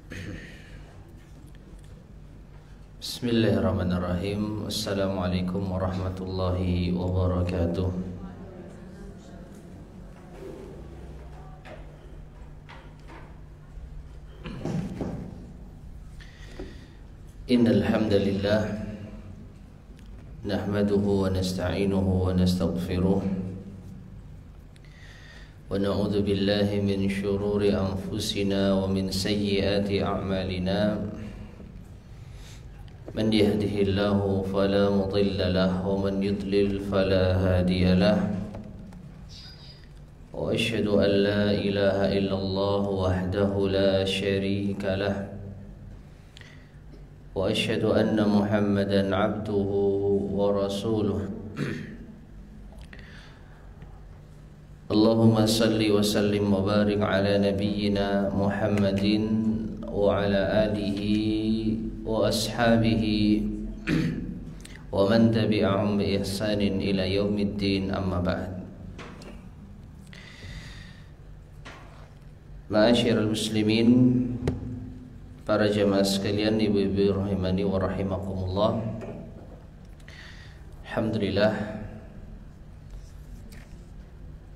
Bismillahirrahmanirrahim. Assalamualaikum warahmatullahi wabarakatuh. Innal hamdalillah nahmaduhu wa nasta'inuhu wa nastaghfiruh wa na'udzu billahi min shururi anfusina wa min sayyiati a'malina. من يهده الله فلا مضل له ومن يضلل فلا هادي له وأشهد أن لا إله إلا الله وحده لا شريك له وأشهد أن محمدا عبده ورسوله اللهم صل وسلم وبارك على نبينا محمد وعلى آله وأصحابه ومن تبعهم بإحسان إلى يوم الدين أما بعد. Ma'asyiral muslimin, para jamaah sekalian, ibu-ibu rahimani wa rahimakumullah. Alhamdulillah,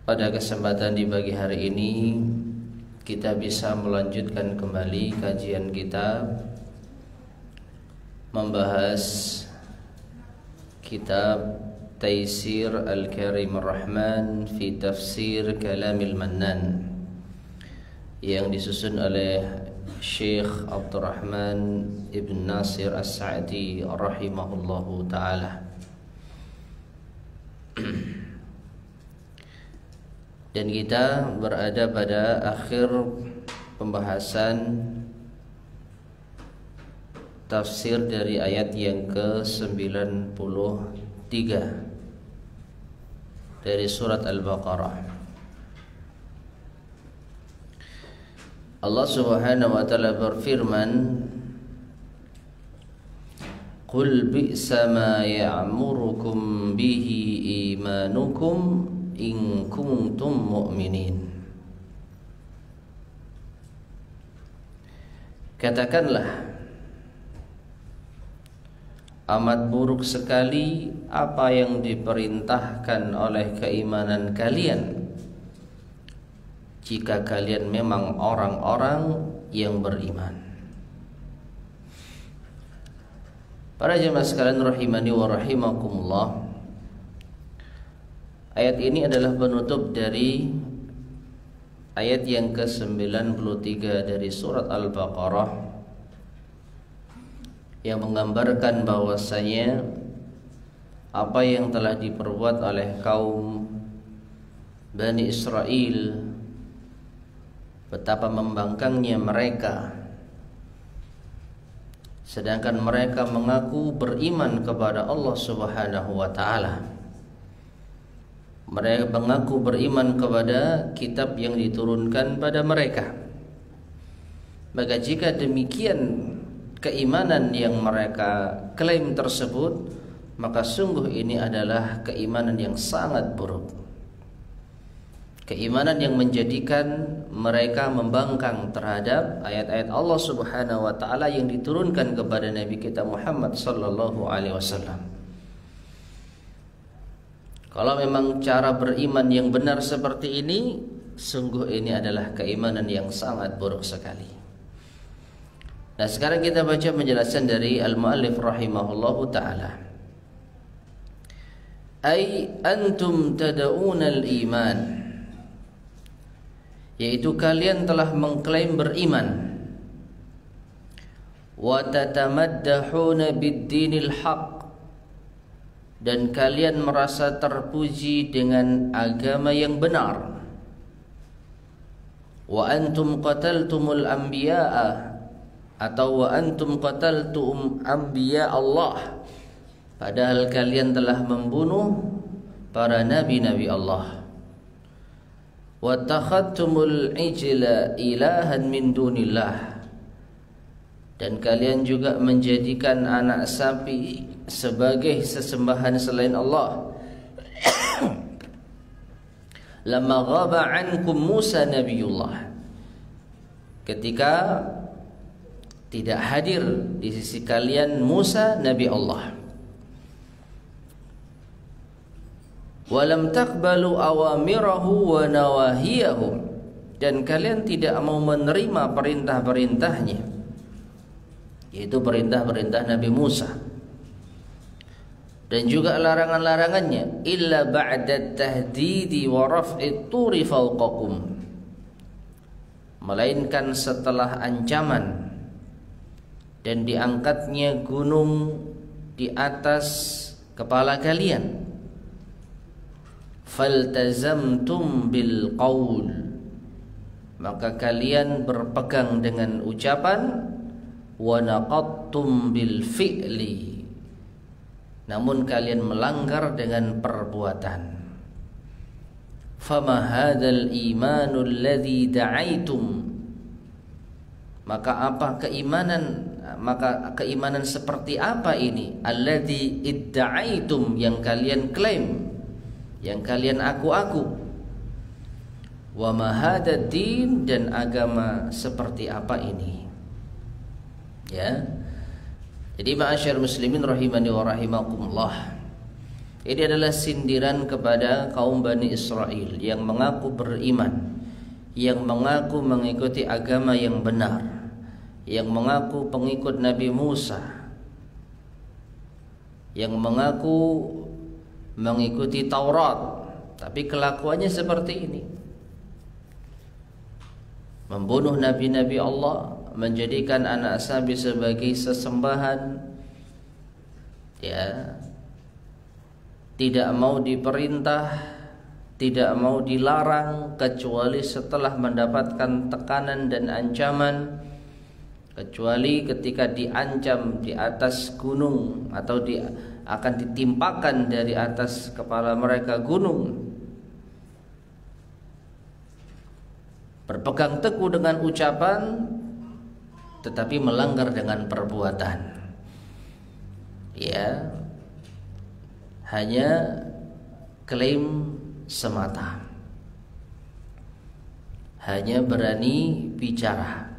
pada kesempatan di pagi hari ini kita bisa melanjutkan kembali kajian kita membahas kitab Taisir Al-Karim Ar-Rahman fi Tafsir Kalamil Mannan yang disusun oleh Syekh Abdurrahman Ibn Nasir As-Sa'di rahimahullahu ta'ala. Dan kita berada pada akhir pembahasan tafsir dari ayat yang ke-93 dari surat Al-Baqarah. Allah Subhanahu wa taala berfirman, "Qul bi'sa ma ya'murukum bihi imanukum in kuntum mu'minin." Katakanlah, amat buruk sekali apa yang diperintahkan oleh keimanan kalian jika kalian memang orang-orang yang beriman. Para jemaah sekalian rahimani wa rahimakumullah, ayat ini adalah penutup dari ayat yang ke-93 dari surat Al-Baqarah yang menggambarkan bahwasanya apa yang telah diperbuat oleh kaum Bani Israel, betapa membangkangnya mereka, sedangkan mereka mengaku beriman kepada Allah Subhanahu wa taala. Mereka mengaku beriman kepada kitab yang diturunkan pada mereka. Maka jika demikian keimanan yang mereka klaim tersebut, maka sungguh ini adalah keimanan yang sangat buruk. Keimanan yang menjadikan mereka membangkang terhadap ayat-ayat Allah Subhanahu wa taala yang diturunkan kepada Nabi kita Muhammad sallallahu alaihi wasallam. Kalau memang cara beriman yang benar seperti ini, sungguh ini adalah keimanan yang sangat buruk sekali. Nah, sekarang kita baca penjelasan dari al-muallif rahimahullahu ta'ala. Ay antum tada'una al-iman, yaitu kalian telah mengklaim beriman. Wa tatamaddahuna bid-dinil haq, dan kalian merasa terpuji dengan agama yang benar. Wa antum qataltumul anbiya'a, atau wa antum qataltum anbiya Allah, padahal kalian telah membunuh para nabi-nabi Allah. Wa takhadtumul ijla ilahan min dunillah, dan kalian juga menjadikan anak sapi sebagai sesembahan selain Allah. Lama ghaba ankum Musa nabiyullah, ketika tidak hadir di sisi kalian Musa Nabi Allah. Walam taqbalu awamirahu wa nawahiyahu, dan kalian tidak mau menerima perintah-perintahnya, yaitu perintah-perintah Nabi Musa, dan juga larangan-larangannya. Illa ba'da tahdidi wa raf'i turi fawqakum, melainkan setelah ancaman dan diangkatnya gunung di atas kepala kalian. Faltazamtum bil qaul, maka kalian berpegang dengan ucapan. Wa naqadtum bil fi'li, namun kalian melanggar dengan perbuatan. Fama hadzal imanul ladzi da'aitum, maka keimanan seperti apa ini? Alladzi idda'aitum, yang kalian klaim, yang kalian aku-aku. Wa ma hadzal din, dan agama seperti apa ini? Ya. Jadi ma'asyar muslimin rahimani wa rahimakumullah, ini adalah sindiran kepada kaum Bani Israel yang mengaku beriman, yang mengaku mengikuti agama yang benar, yang mengaku pengikut Nabi Musa, yang mengaku mengikuti Taurat, tapi kelakuannya seperti ini. Membunuh nabi-nabi Allah, menjadikan anak sapi sebagai sesembahan, ya, tidak mau diperintah, tidak mau dilarang kecuali setelah mendapatkan tekanan dan ancaman, kecuali ketika diancam di atas gunung atau akan ditimpakan dari atas kepala mereka gunung. Berpegang teguh dengan ucapan, tetapi melanggar dengan perbuatan. Ya, hanya klaim semata, hanya berani bicara,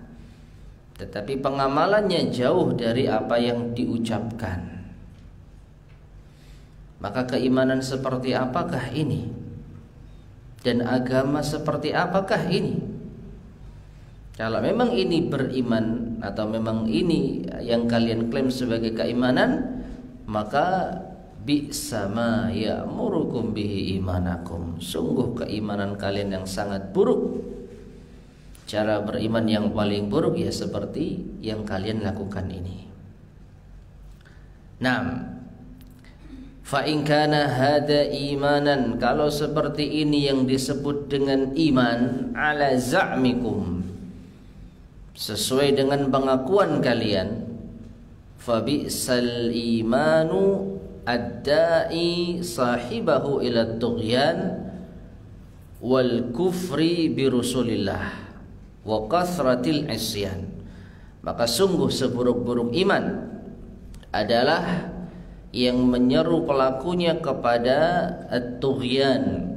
tetapi pengamalannya jauh dari apa yang diucapkan. Maka keimanan seperti apakah ini? Dan agama seperti apakah ini? Kalau memang ini beriman, atau memang ini yang kalian klaim sebagai keimanan, maka bi'sa ma ya'murukum bihi imanakum, sungguh keimanan kalian yang sangat buruk. Cara beriman yang paling buruk ya seperti yang kalian lakukan ini. Naam, fa in kana hada imanan, kalau seperti ini yang disebut dengan iman, ala za'mikum, sesuai dengan pengakuan kalian, fa bi'sal imanu ad-da'i sahibahu ila tughyan wal kufri bi rusulillah wa kasratil isyan. Maka sungguh seburuk-buruk iman adalah yang menyeru pelakunya kepada at-tughyan,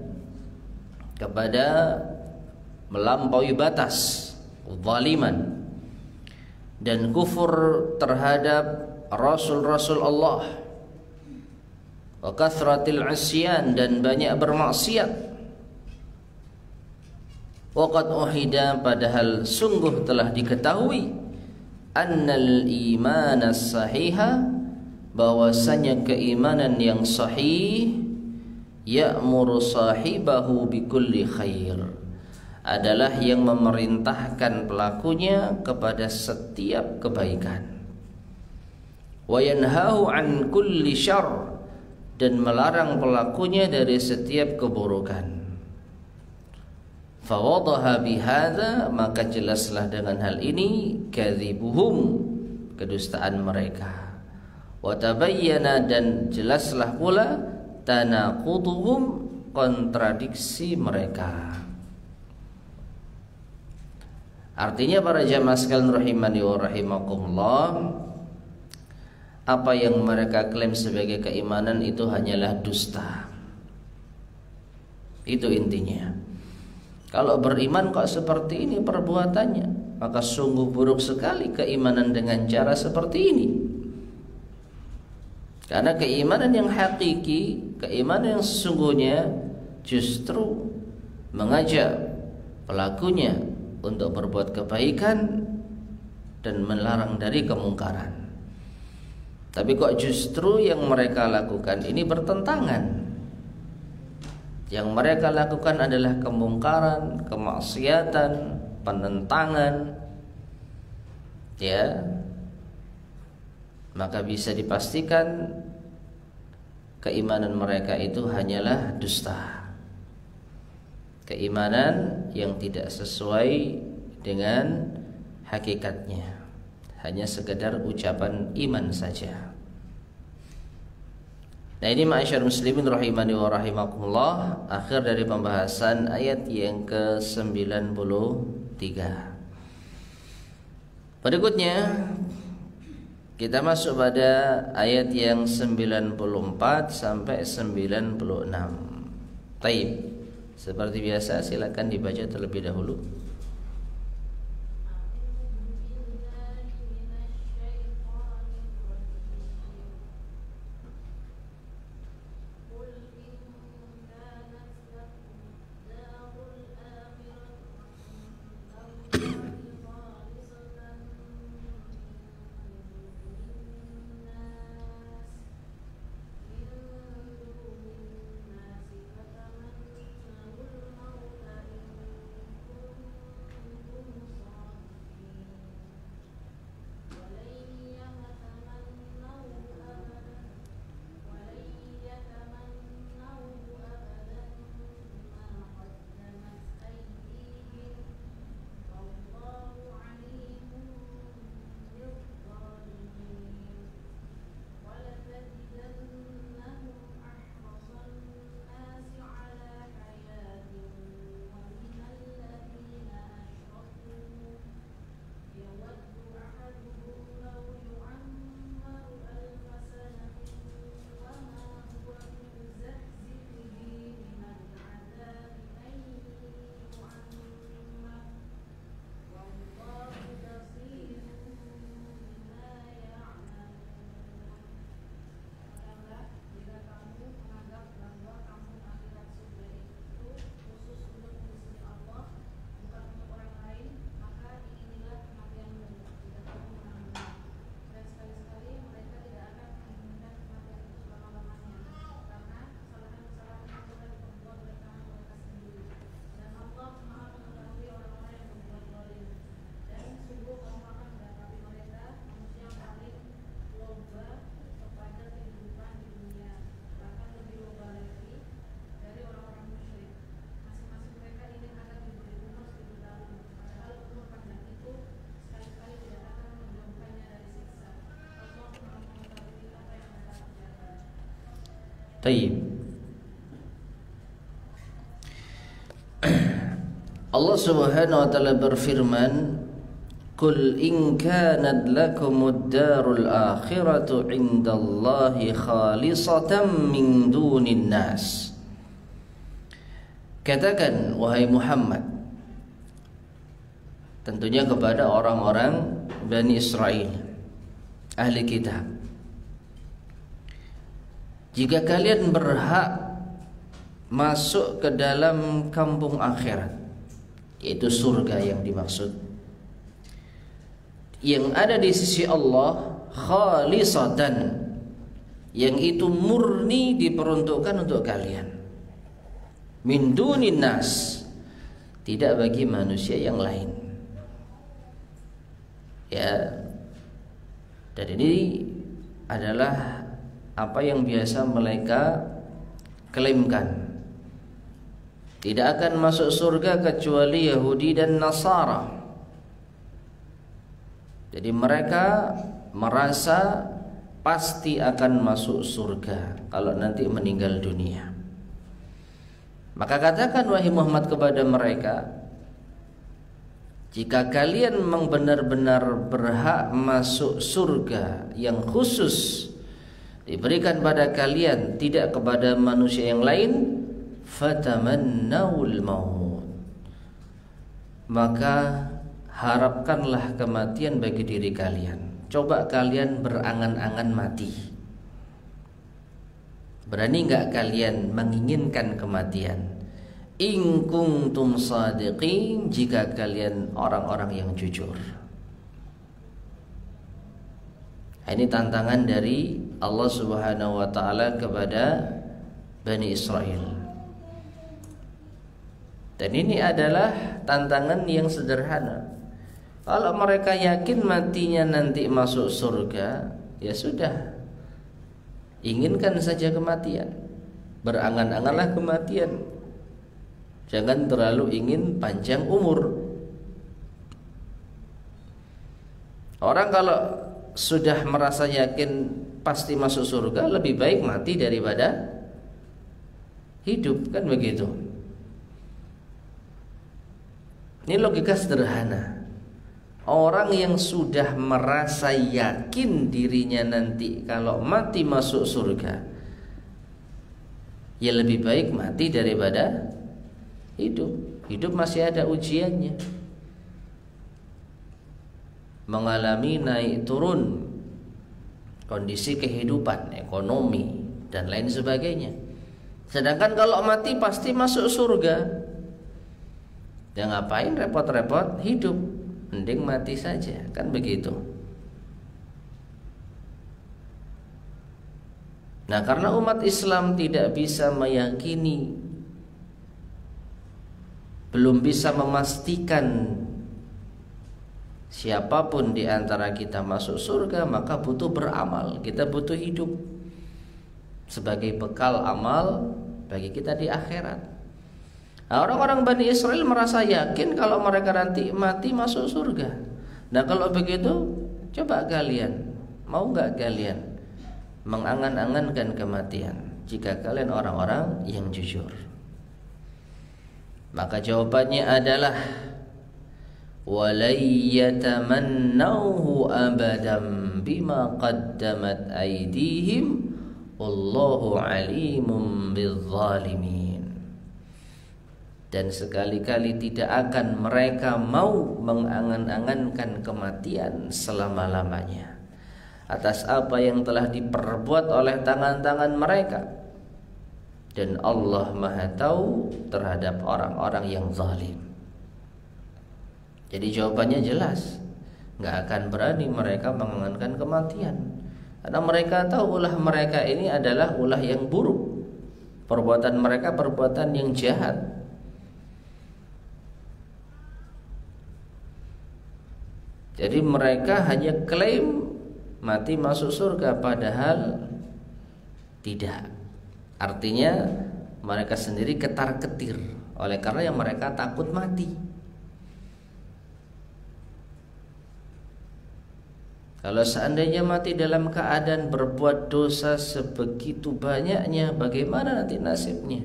kepada melampaui batas, zaliman, dan kufur terhadap rasul-rasul Allah, wa kathratil isyan, dan banyak bermaksiat. Waqad uhida, padahal sungguh telah diketahui, annal iman as-sahiha, bahwasanya keimanan yang sahih, ya'muru sahibahu bikulli khair, adalah yang memerintahkan pelakunya kepada setiap kebaikan, wa yanhahu an kulli syarr, dan melarang pelakunya dari setiap keburukan. Fawadaha bihadza, maka jelaslah dengan hal ini, kadzibuhum, kedustaan mereka, wa tabayyana, dan jelaslah pula, tanaquduhum, kontradiksi mereka. Artinya para jamaah sekalian rahimani wa rahimakumullah, apa yang mereka klaim sebagai keimanan itu hanyalah dusta. Itu intinya. Kalau beriman kok seperti ini perbuatannya, maka sungguh buruk sekali keimanan dengan cara seperti ini. Karena keimanan yang hakiki, keimanan yang sesungguhnya justru mengajak pelakunya untuk berbuat kebaikan dan melarang dari kemungkaran. Tapi kok justru yang mereka lakukan ini bertentangan. Yang mereka lakukan adalah kemungkaran, kemaksiatan, penentangan. Ya. Maka bisa dipastikan keimanan mereka itu hanyalah dusta. Keimanan yang tidak sesuai dengan hakikatnya, hanya sekedar ucapan iman saja. Nah, ini ma'asyar muslimin rahimani wa rahimakumullah, akhir dari pembahasan ayat yang ke-93. Berikutnya kita masuk pada ayat yang 94 sampai 96. Taib. Seperti biasa silakan dibaca terlebih dahulu. Taib. Allah Subhanahu wa taala berfirman, "Qul in kanat lakumud darul akhiratu 'indallahi khalisatan min dunin nas." Katakan wahai Muhammad, tentunya kepada orang-orang Bani Israel, ahli kitab, jika kalian berhak masuk ke dalam kampung akhirat, yaitu surga yang dimaksud, yang ada di sisi Allah khalisatan, yang itu murni diperuntukkan untuk kalian, min dunin nas, tidak bagi manusia yang lain. Ya, dan ini adalah apa yang biasa mereka klaimkan. Tidak akan masuk surga kecuali Yahudi dan Nasara. Jadi mereka merasa pasti akan masuk surga kalau nanti meninggal dunia. Maka katakan wahai Muhammad kepada mereka, jika kalian memang benar-benar berhak masuk surga yang khusus diberikan pada kalian, tidak kepada manusia yang lain, fatamannawul maut, maka harapkanlah kematian bagi diri kalian. Coba kalian berangan-angan mati. Berani enggak kalian menginginkan kematian? In kuntum shadiqin, jika kalian orang-orang yang jujur. Ini tantangan dari Allah Subhanahu wa taala kepada Bani Israel. Dan ini adalah tantangan yang sederhana. Kalau mereka yakin matinya nanti masuk surga, ya sudah, inginkan saja kematian, berangan-anganlah kematian. Jangan terlalu ingin panjang umur. Orang kalau sudah merasa yakin pasti masuk surga, lebih baik mati daripada hidup, kan begitu. Ini logika sederhana. Orang yang sudah merasa yakin dirinya nanti kalau mati masuk surga, ya lebih baik mati daripada hidup. Hidup masih ada ujiannya, mengalami naik turun kondisi kehidupan, ekonomi, dan lain sebagainya. Sedangkan kalau mati pasti masuk surga. Ya ngapain repot-repot hidup, mending mati saja, kan begitu. Nah, karena umat Islam tidak bisa meyakini, belum bisa memastikan siapapun di antara kita masuk surga, maka butuh beramal. Kita butuh hidup sebagai bekal amal bagi kita di akhirat. Nah, orang-orang Bani Israel merasa yakin kalau mereka nanti mati masuk surga. Nah, kalau begitu, coba kalian, mau nggak kalian mengangan-angankan kematian jika kalian orang-orang yang jujur? Maka jawabannya adalah walayyatamannahu abadan bima qaddamat aydihim wallahu alimun bizzalimin. Dan sekali-kali tidak akan mereka mau mengangan-angankan kematian selama-lamanya atas apa yang telah diperbuat oleh tangan-tangan mereka. Dan Allah Maha Tahu terhadap orang-orang yang zalim. Jadi jawabannya jelas, nggak akan berani mereka mengangankan kematian, karena mereka tahu ulah mereka ini adalah ulah yang buruk, perbuatan mereka perbuatan yang jahat. Jadi mereka hanya klaim mati masuk surga, padahal tidak. Artinya mereka sendiri ketar-ketir oleh karena yang mereka takut mati. Kalau seandainya mati dalam keadaan berbuat dosa sebegitu banyaknya, bagaimana nanti nasibnya?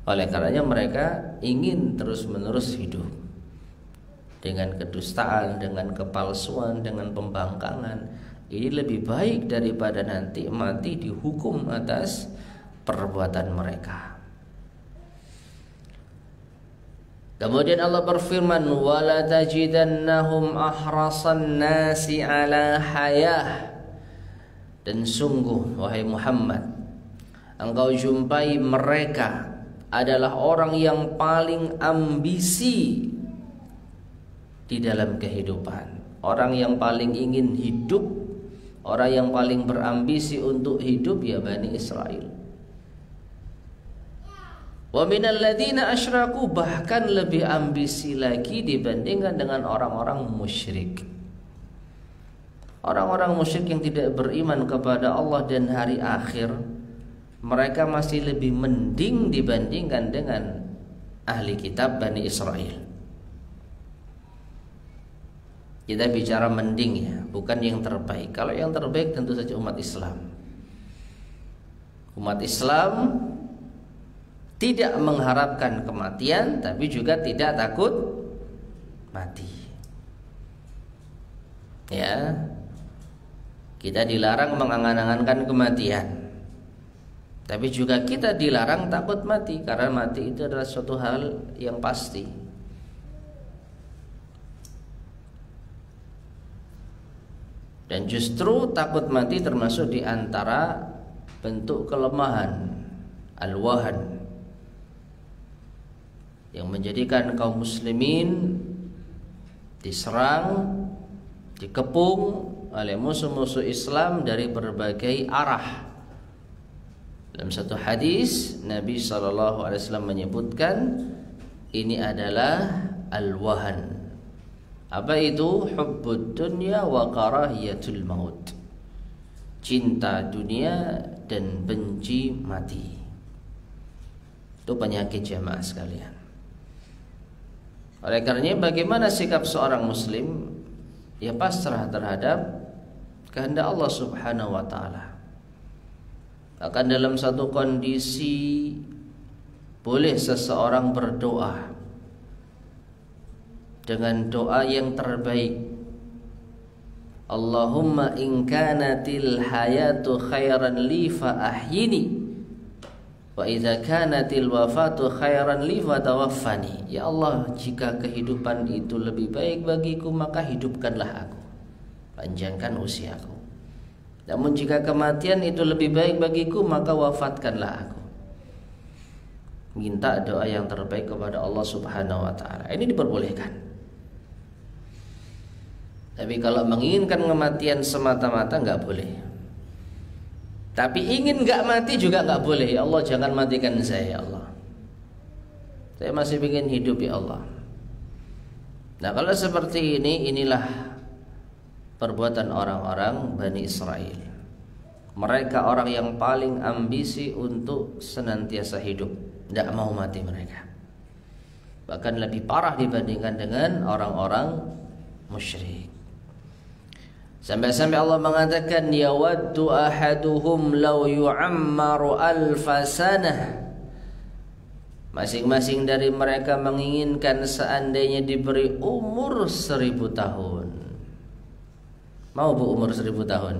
Oleh karenanya mereka ingin terus-menerus hidup dengan kedustaan, dengan kepalsuan, dengan pembangkangan. Ini lebih baik daripada nanti mati dihukum atas perbuatan mereka. Kemudian Allah berfirman, wala tajidannahum ahrasan nasi ala hayah. Dan sungguh wahai Muhammad, engkau jumpai mereka adalah orang yang paling ambisi di dalam kehidupan, orang yang paling ingin hidup, orang yang paling berambisi untuk hidup, ya Bani Israel. Wa minal ladzina asyraku, bahkan lebih ambisi lagi dibandingkan dengan orang-orang musyrik. Orang-orang musyrik yang tidak beriman kepada Allah dan hari akhir, mereka masih lebih mending dibandingkan dengan ahli kitab Bani Israel. Kita bicara mending ya, bukan yang terbaik. Kalau yang terbaik tentu saja umat Islam. Umat Islam tidak mengharapkan kematian, tapi juga tidak takut mati. Ya, kita dilarang mengangan-angankan kematian, tapi juga kita dilarang takut mati, karena mati itu adalah suatu hal yang pasti. Dan justru takut mati termasuk di antara bentuk kelemahan, al-wahan, yang menjadikan kaum muslimin diserang, dikepung oleh musuh-musuh Islam dari berbagai arah. Dalam satu hadis Nabi SAW menyebutkan ini adalah al-wahan. Apa itu? Hubbud dunya wa karahiyatul maut. Cinta dunia dan benci mati. Itu penyakit jamaah sekalian. Oleh karenanya bagaimana sikap seorang muslim? Ya pasrah terhadap kehendak Allah Subhanahu wa taala. Akan dalam satu kondisi boleh seseorang berdoa dengan doa yang terbaik. Allahumma in kanatil hayatu khairan li fa ahyini wa idza kanatil wafatu khairan li fa tawaffani. Ya Allah, jika kehidupan itu lebih baik bagiku maka hidupkanlah aku, panjangkan usiaku. Namun jika kematian itu lebih baik bagiku maka wafatkanlah aku. Minta doa yang terbaik kepada Allah Subhanahu wa taala. Ini diperbolehkan. Tapi kalau menginginkan kematian semata-mata nggak boleh. Tapi ingin nggak mati juga nggak boleh. Ya Allah, jangan matikan saya, ya Allah. Saya masih ingin hidup, ya Allah. Nah, kalau seperti ini, inilah perbuatan orang-orang Bani Israel. Mereka orang yang paling ambisi untuk senantiasa hidup, tidak mau mati mereka. Bahkan lebih parah dibandingkan dengan orang-orang musyrik. Sampai-sampai Allah mengatakan yawaddu ahaduhum law yu'ammaru alfa sanah. Masing-masing dari mereka menginginkan seandainya diberi umur 1000 tahun. Mau bu umur 1000 tahun?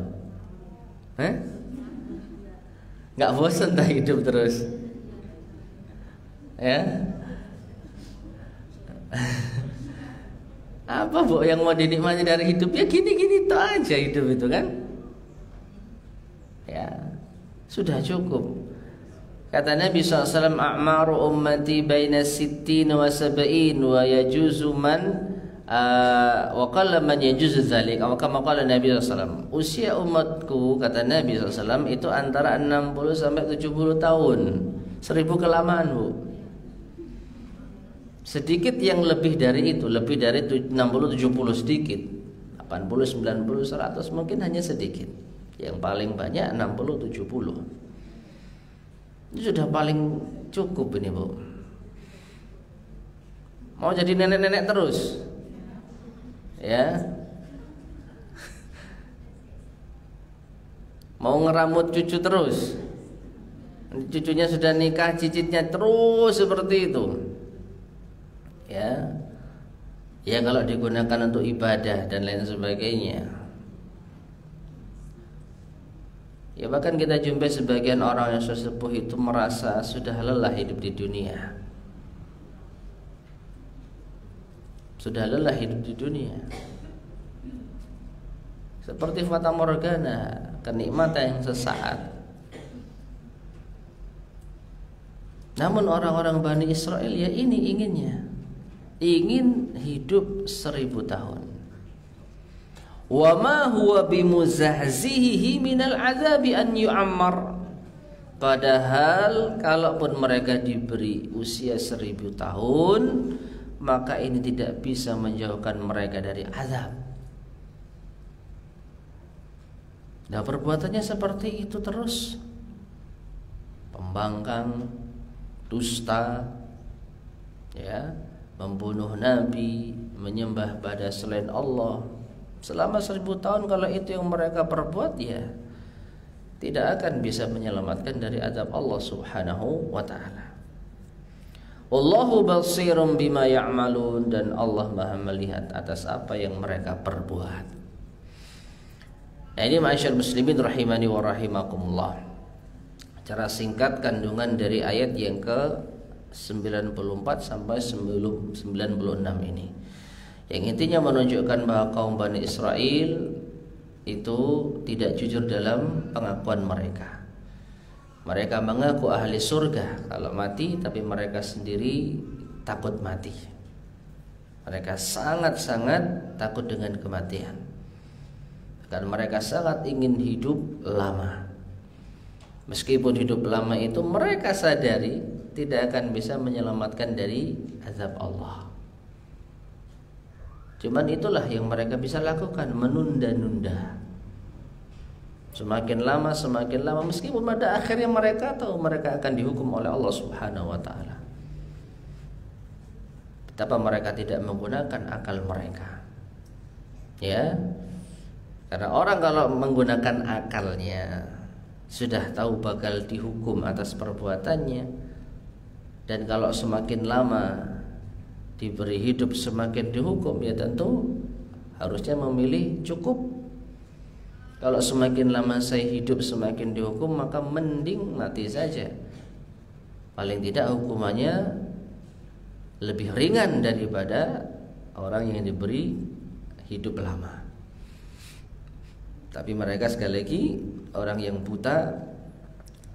Nggak bosan tak hidup terus? Ya? Apa bu yang mau dinikmati dari hidup? Ya gini-gini itu aja hidup itu kan. Ya sudah cukup. Kata Nabi SAW, a'maru ummati baina 60 wa 70 wa yajuzu man wa qalla man yajuzu dzalik. Kama qala Nabi SAW, usia umatku kata Nabi SAW itu antara 60 sampai 70 tahun. 1000 kelamaan bu. Sedikit yang lebih dari itu, lebih dari 60-70 sedikit, 80-90-100 mungkin hanya sedikit. Yang paling banyak 60-70. Itu sudah paling cukup ini bu. Mau jadi nenek-nenek terus? Ya. Mau ngeramut cucu terus? Cucunya sudah nikah, cicitnya terus seperti itu. Ya, ya kalau digunakan untuk ibadah dan lain sebagainya. Ya bahkan kita jumpai sebagian orang yang sesepuh itu merasa sudah lelah hidup di dunia. Sudah lelah hidup di dunia. Seperti fata morgana, kenikmatan yang sesaat. Namun orang-orang Bani Israel ya ini inginnya. Ingin hidup 1000 tahun. Wa ma huwa bimuzahzihi minal azabi an yu'ammar. Padahal kalaupun mereka diberi usia 1000 tahun, maka ini tidak bisa menjauhkan mereka dari azab. Nah, perbuatannya seperti itu terus. Pembangkang, dusta, ya, membunuh nabi, menyembah pada selain Allah. Selama 1000 tahun kalau itu yang mereka perbuat, ya tidak akan bisa menyelamatkan dari azab Allah Subhanahu wa ta'ala. Wallahu basirum bima ya'malun, dan Allah Maha melihat atas apa yang mereka perbuat. Nah, ini ma'asyar muslimin rahimani wa rahimakumullah. Cara singkat kandungan dari ayat yang ke 94 sampai 96 ini, yang intinya menunjukkan bahwa kaum Bani Israel itu tidak jujur dalam pengakuan mereka. Mereka mengaku ahli surga kalau mati, tapi mereka sendiri takut mati. Mereka sangat-sangat takut dengan kematian. Dan mereka sangat ingin hidup lama. Meskipun hidup lama itu mereka sadari tidak akan bisa menyelamatkan dari azab Allah. Cuman itulah yang mereka bisa lakukan, menunda-nunda. Semakin lama meskipun pada akhirnya mereka tahu mereka akan dihukum oleh Allah Subhanahu wa taala. Betapa mereka tidak menggunakan akal mereka. Ya. Karena orang kalau menggunakan akalnya sudah tahu bakal dihukum atas perbuatannya, dan kalau semakin lama diberi hidup semakin dihukum, ya tentu harusnya memilih cukup. Kalau semakin lama saya hidup semakin dihukum, maka mending mati saja. Paling tidak hukumannya lebih ringan daripada orang yang diberi hidup lama. Tapi mereka sekali lagi orang yang buta,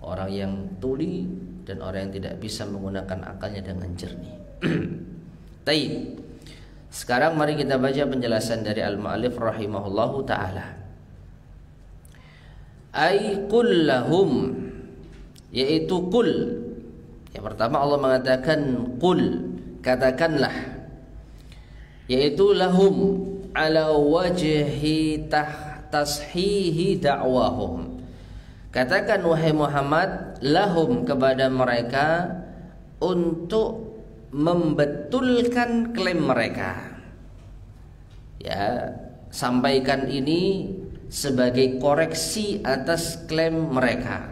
orang yang tuli, dan orang yang tidak bisa menggunakan akalnya dengan jernih. Taib. Sekarang mari kita baca penjelasan dari al-mu'allif rahimahullahu ta'ala. Ay qul lahum, yaitu qul. Yang pertama Allah mengatakan qul, katakanlah, yaitu lahum ala wajhi tashihi da'wahum. Katakan wahai Muhammad lahum, kepada mereka, untuk membetulkan klaim mereka. Ya, sampaikan ini sebagai koreksi atas klaim mereka.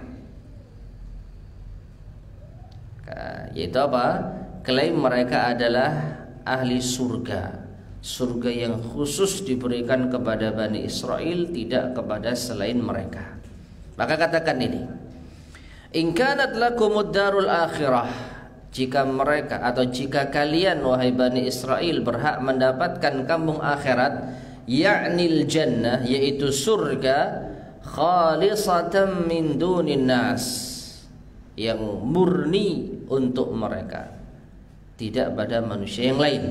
Yaitu apa? Klaim mereka adalah ahli surga, surga yang khusus diberikan kepada Bani Israel, tidak kepada selain mereka. Maka katakan ini, in kanat lakumud darul akhirah, jika mereka atau jika kalian wahai Bani Israel berhak mendapatkan kampung akhirat, ya'nil jannah, yaitu surga, khalisatan min dunin nas, yang murni untuk mereka, tidak pada manusia yang lain,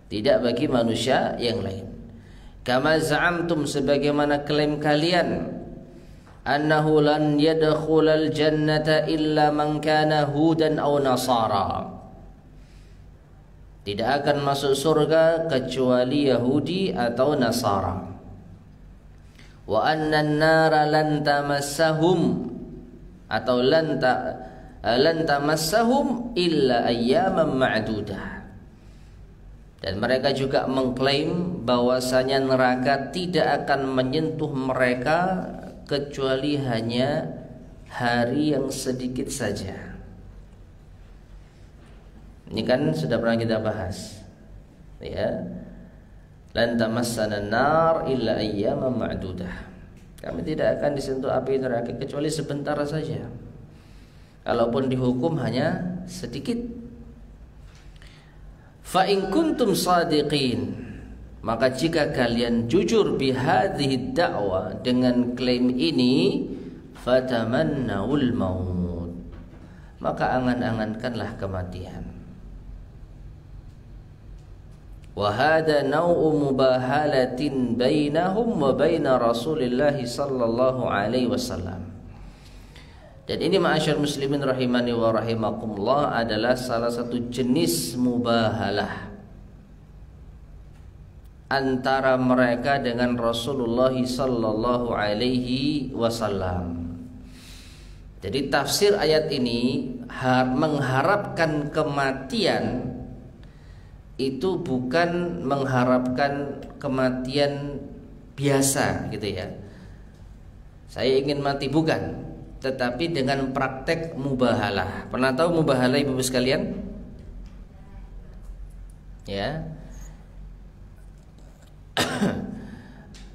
tidak bagi manusia yang lain. Kama za'amtum, sebagaimana klaim kalian, annahu lan yadkhulal jannata illa man kana hudan aw nasara, tidak akan masuk surga kecuali Yahudi atau Nasara. Wa anna an-nara lan tamassahum, atau lan tamassahum illa ayyaman ma'dudah. Dan mereka juga mengklaim bahwasanya neraka tidak akan menyentuh mereka kecuali hanya hari yang sedikit saja. Ini kan sudah pernah kita bahas, ya. Lan tamassana an-nar illa ayyaman ma'dudah. Kami tidak akan disentuh api neraka kecuali sebentar saja. Kalaupun dihukum hanya sedikit. Fa in kuntum shadiqin, maka jika kalian jujur bihadhihi da'wah, dengan klaim ini, fatamannawul maut, maka angan-angankanlah kematian. Wa hadha naw'u mubahalatin bainahum wa baina Rasulillah sallallahu alaihi wasallam. Dan ini ma'asyar muslimin rahimani wa rahimakumullah adalah salah satu jenis mubahalah antara mereka dengan Rasulullah sallallahu alaihi wasallam. Jadi tafsir ayat ini mengharapkan kematian itu bukan mengharapkan kematian biasa gitu ya. Saya ingin mati, bukan, tetapi dengan praktek mubahalah. Pernah tahu mubahalah Ibu sekalian? Ya.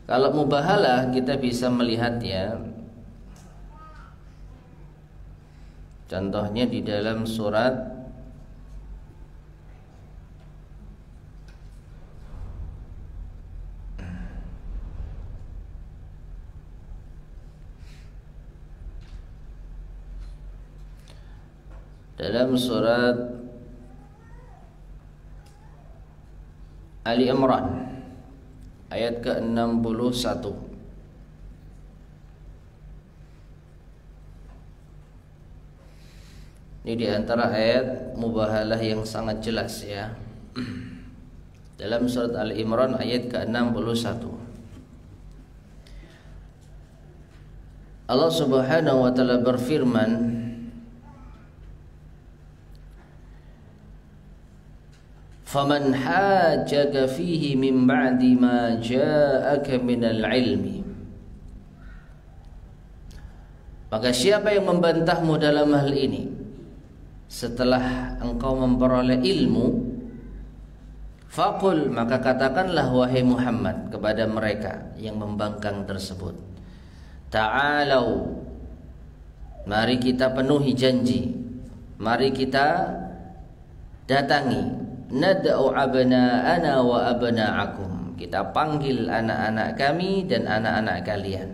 Kalau mubahalah kita bisa melihat ya. Contohnya di dalam surat dalam surat Ali Imran ayat ke-61. Ini di antara ayat mubahalah yang sangat jelas ya. Dalam surat Ali Imran ayat ke-61. Allah Subhanahu wa taala berfirman, "Faman hajjaka fihi min ba'di ma ja'aka minal ilmi." Maka siapa yang membantahmu dalam hal ini setelah engkau memperoleh ilmu, faqul, maka katakanlah wahai Muhammad kepada mereka yang membangkang tersebut, ta'alau, mari kita penuhi janji, mari kita datangi, nad'u abna'ana wa abna'akum, kita panggil anak-anak kami dan anak-anak kalian,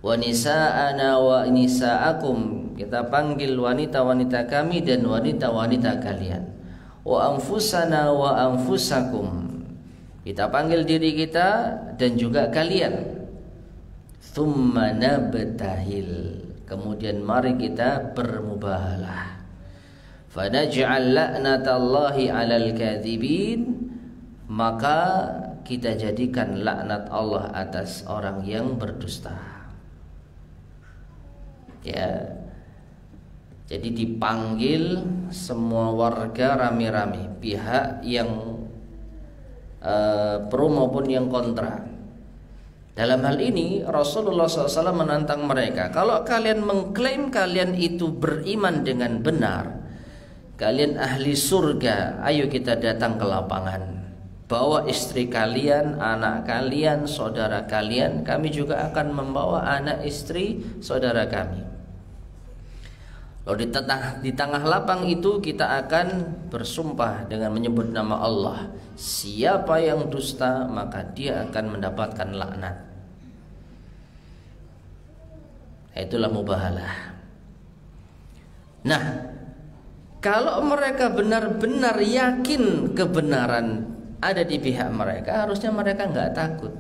wa nisa'ana wa nisa'akum, kita panggil wanita-wanita kami dan wanita-wanita kalian, wa anfusana wa anfusakum, kita panggil diri kita dan juga kalian, thumma nabtahil, kemudian mari kita bermubahalah, fanaj'al la'natallahi 'alal kadzibin, maka kita jadikan laknat Allah atas orang yang berdusta. Ya, jadi dipanggil semua warga rame-rame, pihak yang pro maupun yang kontra. Dalam hal ini Rasulullah SAW menantang mereka, kalau kalian mengklaim kalian itu beriman dengan benar, kalian ahli surga, ayo kita datang ke lapangan, bawa istri kalian, anak kalian, saudara kalian, kami juga akan membawa anak istri saudara kami. Lalu di tengah lapang itu kita akan bersumpah dengan menyebut nama Allah. Siapa yang dusta maka dia akan mendapatkan laknat. Itulah mubahalah. Nah, kalau mereka benar-benar yakin kebenaran ada di pihak mereka, harusnya mereka nggak takut.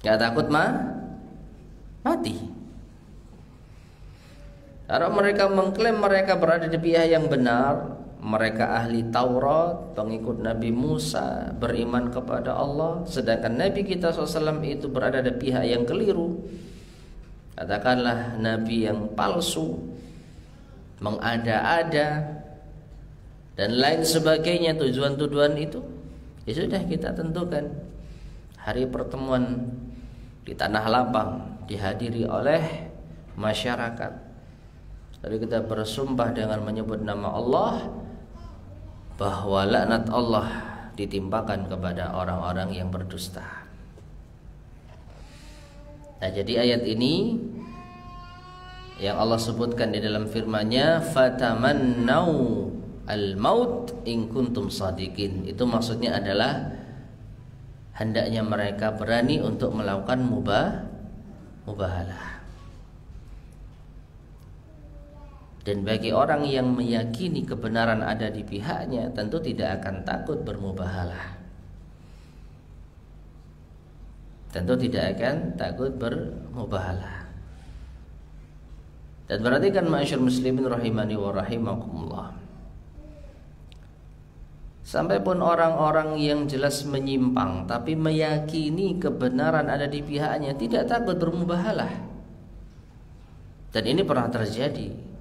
Nggak takut mati. Kalau mereka mengklaim mereka berada di pihak yang benar, mereka ahli Taurat, pengikut Nabi Musa, beriman kepada Allah, sedangkan Nabi kita SAW itu berada di pihak yang keliru, katakanlah Nabi yang palsu, mengada-ada, dan lain sebagainya, tujuan-tujuan itu, ya sudah kita tentukan hari pertemuan di Tanah Lapang dihadiri oleh masyarakat. Lalu kita bersumpah dengan menyebut nama Allah bahwa laknat Allah ditimpakan kepada orang-orang yang berdusta. Nah, jadi ayat ini yang Allah sebutkan di dalam firman-Nya, fatamannau al-maut in kuntum shadiqin, itu maksudnya adalah hendaknya mereka berani untuk melakukan mubahalah. Dan bagi orang yang meyakini kebenaran ada di pihaknya, tentu tidak akan takut bermubahalah. Tentu tidak akan takut bermubahalah. Dan berarti kan ma'asyar muslimin rahimani wa rahimakumullah, sampai pun orang-orang yang jelas menyimpang tapi meyakini kebenaran ada di pihaknya, tidak takut bermubahalah. Dan ini pernah terjadi.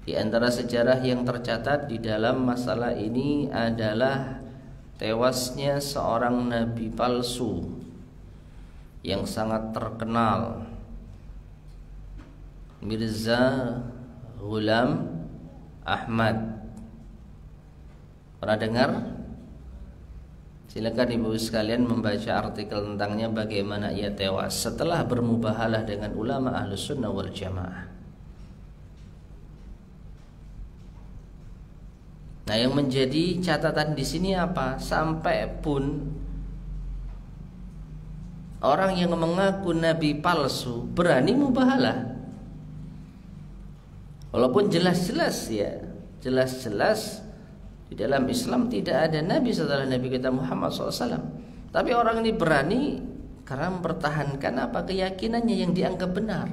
Di antara sejarah yang tercatat di dalam masalah ini adalah tewasnya seorang nabi palsu yang sangat terkenal, Mirza Ghulam Ahmad. Pernah dengar? Silakan ibu sekalian membaca artikel tentangnya, bagaimana ia tewas setelah bermubahalah dengan ulama Ahlus Sunnah wal Jamaah. Nah, yang menjadi catatan di sini apa? Sampai pun orang yang mengaku nabi palsu berani mubahalah. Walaupun jelas-jelas ya, jelas-jelas di dalam Islam tidak ada nabi setelah Nabi kita Muhammad SAW. Tapi orang ini berani karena mempertahankan apa? Keyakinannya yang dianggap benar.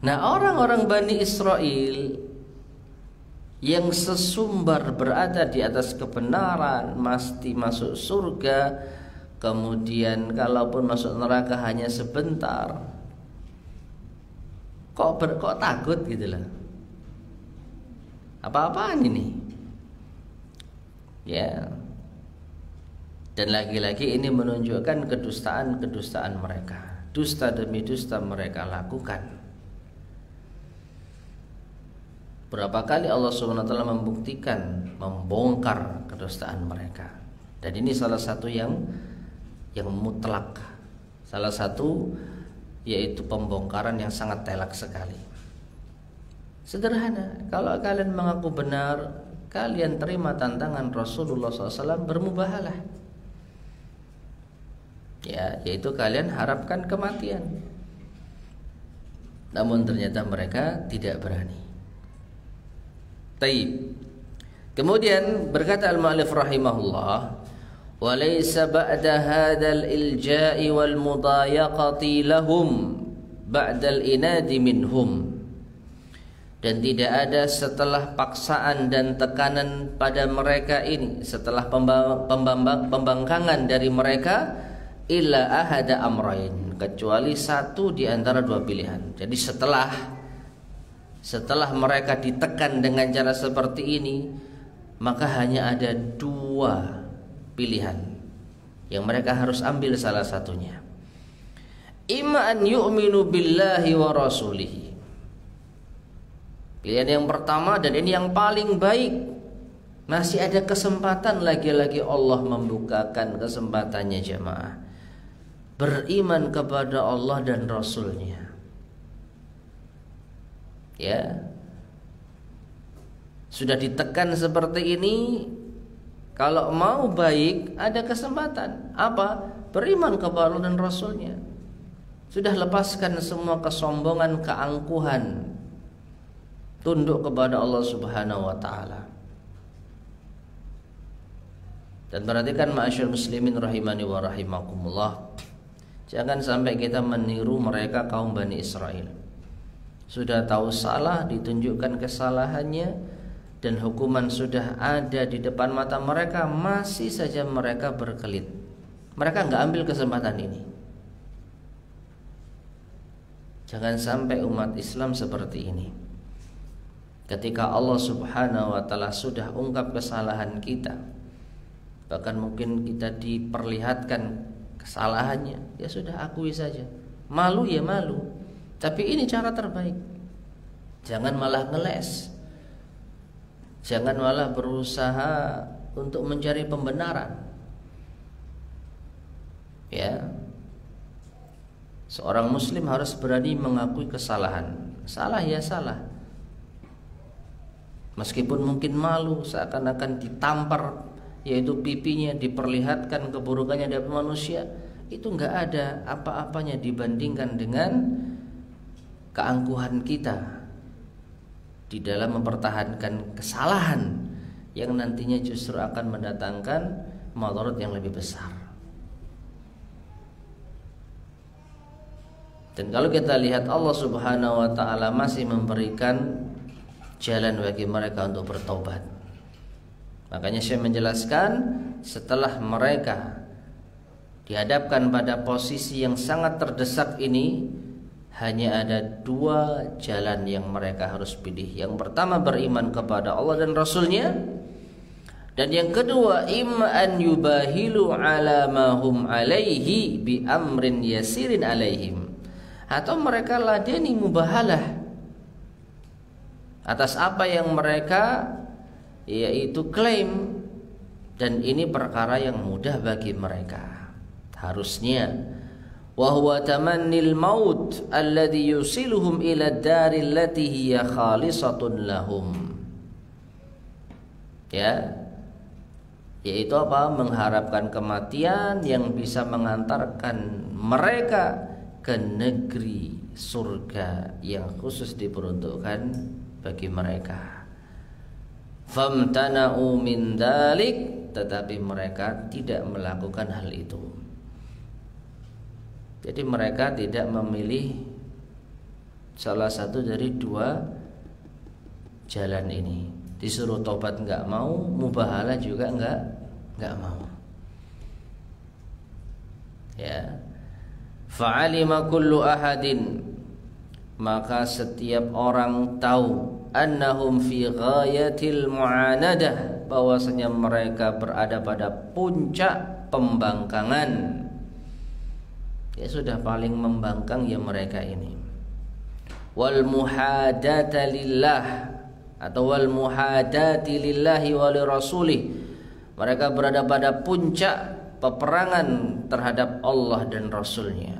Nah, orang-orang Bani Israel yang sesumbar berada di atas kebenaran, mesti masuk surga, kemudian kalaupun masuk neraka hanya sebentar. Kok takut gitu lah. Apa-apaan ini? Ya. Dan lagi-lagi ini menunjukkan kedustaan-kedustaan mereka. Dusta demi dusta mereka lakukan. Berapa kali Allah SWT membuktikan, membongkar kedustaan mereka. Dan ini salah satu yang mutlak. Salah satu yaitu pembongkaran yang sangat telak sekali. Sederhana, kalau kalian mengaku benar, kalian terima tantangan Rasulullah SAW, bermubahalah. Ya, yaitu kalian harapkan kematian. Namun ternyata mereka tidak berani. Taib. Kemudian berkata al-mu'allif rahimahullah, wa laysa ba'da hadzal ilja'i wal mudayaqati lahum ba'dal inadi minhum. Dan tidak ada setelah paksaan dan tekanan pada mereka ini, setelah pembangkangan dari mereka, illa ahada amrain, kecuali satu di antara dua pilihan. Jadi setelah mereka ditekan dengan cara seperti ini, maka hanya ada dua pilihan yang mereka harus ambil salah satunya. Imma an yu'minu billahi wa rasulihi. Pilihan yang pertama, dan ini yang paling baik, masih ada kesempatan lagi-lagi Allah membukakan kesempatannya jemaah. Beriman kepada Allah dan Rasulnya. Ya, sudah ditekan seperti ini, kalau mau baik ada kesempatan. Apa? Beriman kepada Allah dan Rasulnya. Sudah lepaskan semua kesombongan, keangkuhan, tunduk kepada Allah Subhanahu wa ta'ala. Dan perhatikan ma'asyar muslimin rahimani wa rahimakumullah, jangan sampai kita meniru mereka kaum Bani Israel. Sudah tahu salah, ditunjukkan kesalahannya, dan hukuman sudah ada di depan mata mereka, masih saja mereka berkelit. Mereka nggak ambil kesempatan ini. Jangan sampai umat Islam seperti ini. Ketika Allah Subhanahu wa ta'ala sudah ungkap kesalahan kita, bahkan mungkin kita diperlihatkan kesalahannya, ya sudah akui saja. Malu ya malu, tapi ini cara terbaik. Jangan malah ngeles, jangan malah berusaha untuk mencari pembenaran. Ya, seorang muslim harus berani mengakui kesalahan. Salah ya salah, meskipun mungkin malu, seakan-akan ditampar, yaitu pipinya, diperlihatkan keburukannya dari manusia. Itu nggak ada apa-apanya dibandingkan dengan keangkuhan kita di dalam mempertahankan kesalahan yang nantinya justru akan mendatangkan madarat yang lebih besar. Dan kalau kita lihat, Allah Subhanahu wa ta'ala masih memberikan jalan bagi mereka untuk bertobat. Makanya saya menjelaskan, setelah mereka dihadapkan pada posisi yang sangat terdesak ini, hanya ada dua jalan yang mereka harus pilih. Yang pertama, beriman kepada Allah dan Rasulnya. Dan yang kedua, imma an yubahilu ala ma hum alaihi bi amrin yasirin alaihim. Atau mereka ladeni mubahalah atas apa yang mereka yaitu klaim, dan ini perkara yang mudah bagi mereka. Harusnya wa huwa tamannil maut alladhi yusiluhum ila ad-dari allati hiya khalisatun lahum. Ya, yaitu apa? Mengharapkan kematian yang bisa mengantarkan mereka ke negeri surga yang khusus diperuntukkan bagi mereka. Famtana'u min dzalik, tetapi mereka tidak melakukan hal itu. Jadi mereka tidak memilih salah satu dari dua jalan ini. Disuruh tobat enggak mau, mubahalah juga enggak mau. Ya. Fa'alima kullu ahadin, maka setiap orang tahu annahum fi ghayatil mu'anadah, bahwasanya mereka berada pada puncak pembangkangan. Ya sudah paling membangkang ya mereka ini. Wal muhadata lillah, atau wal muhadati lillahi wa li rasulih, mereka berada pada puncak peperangan terhadap Allah dan Rasulnya,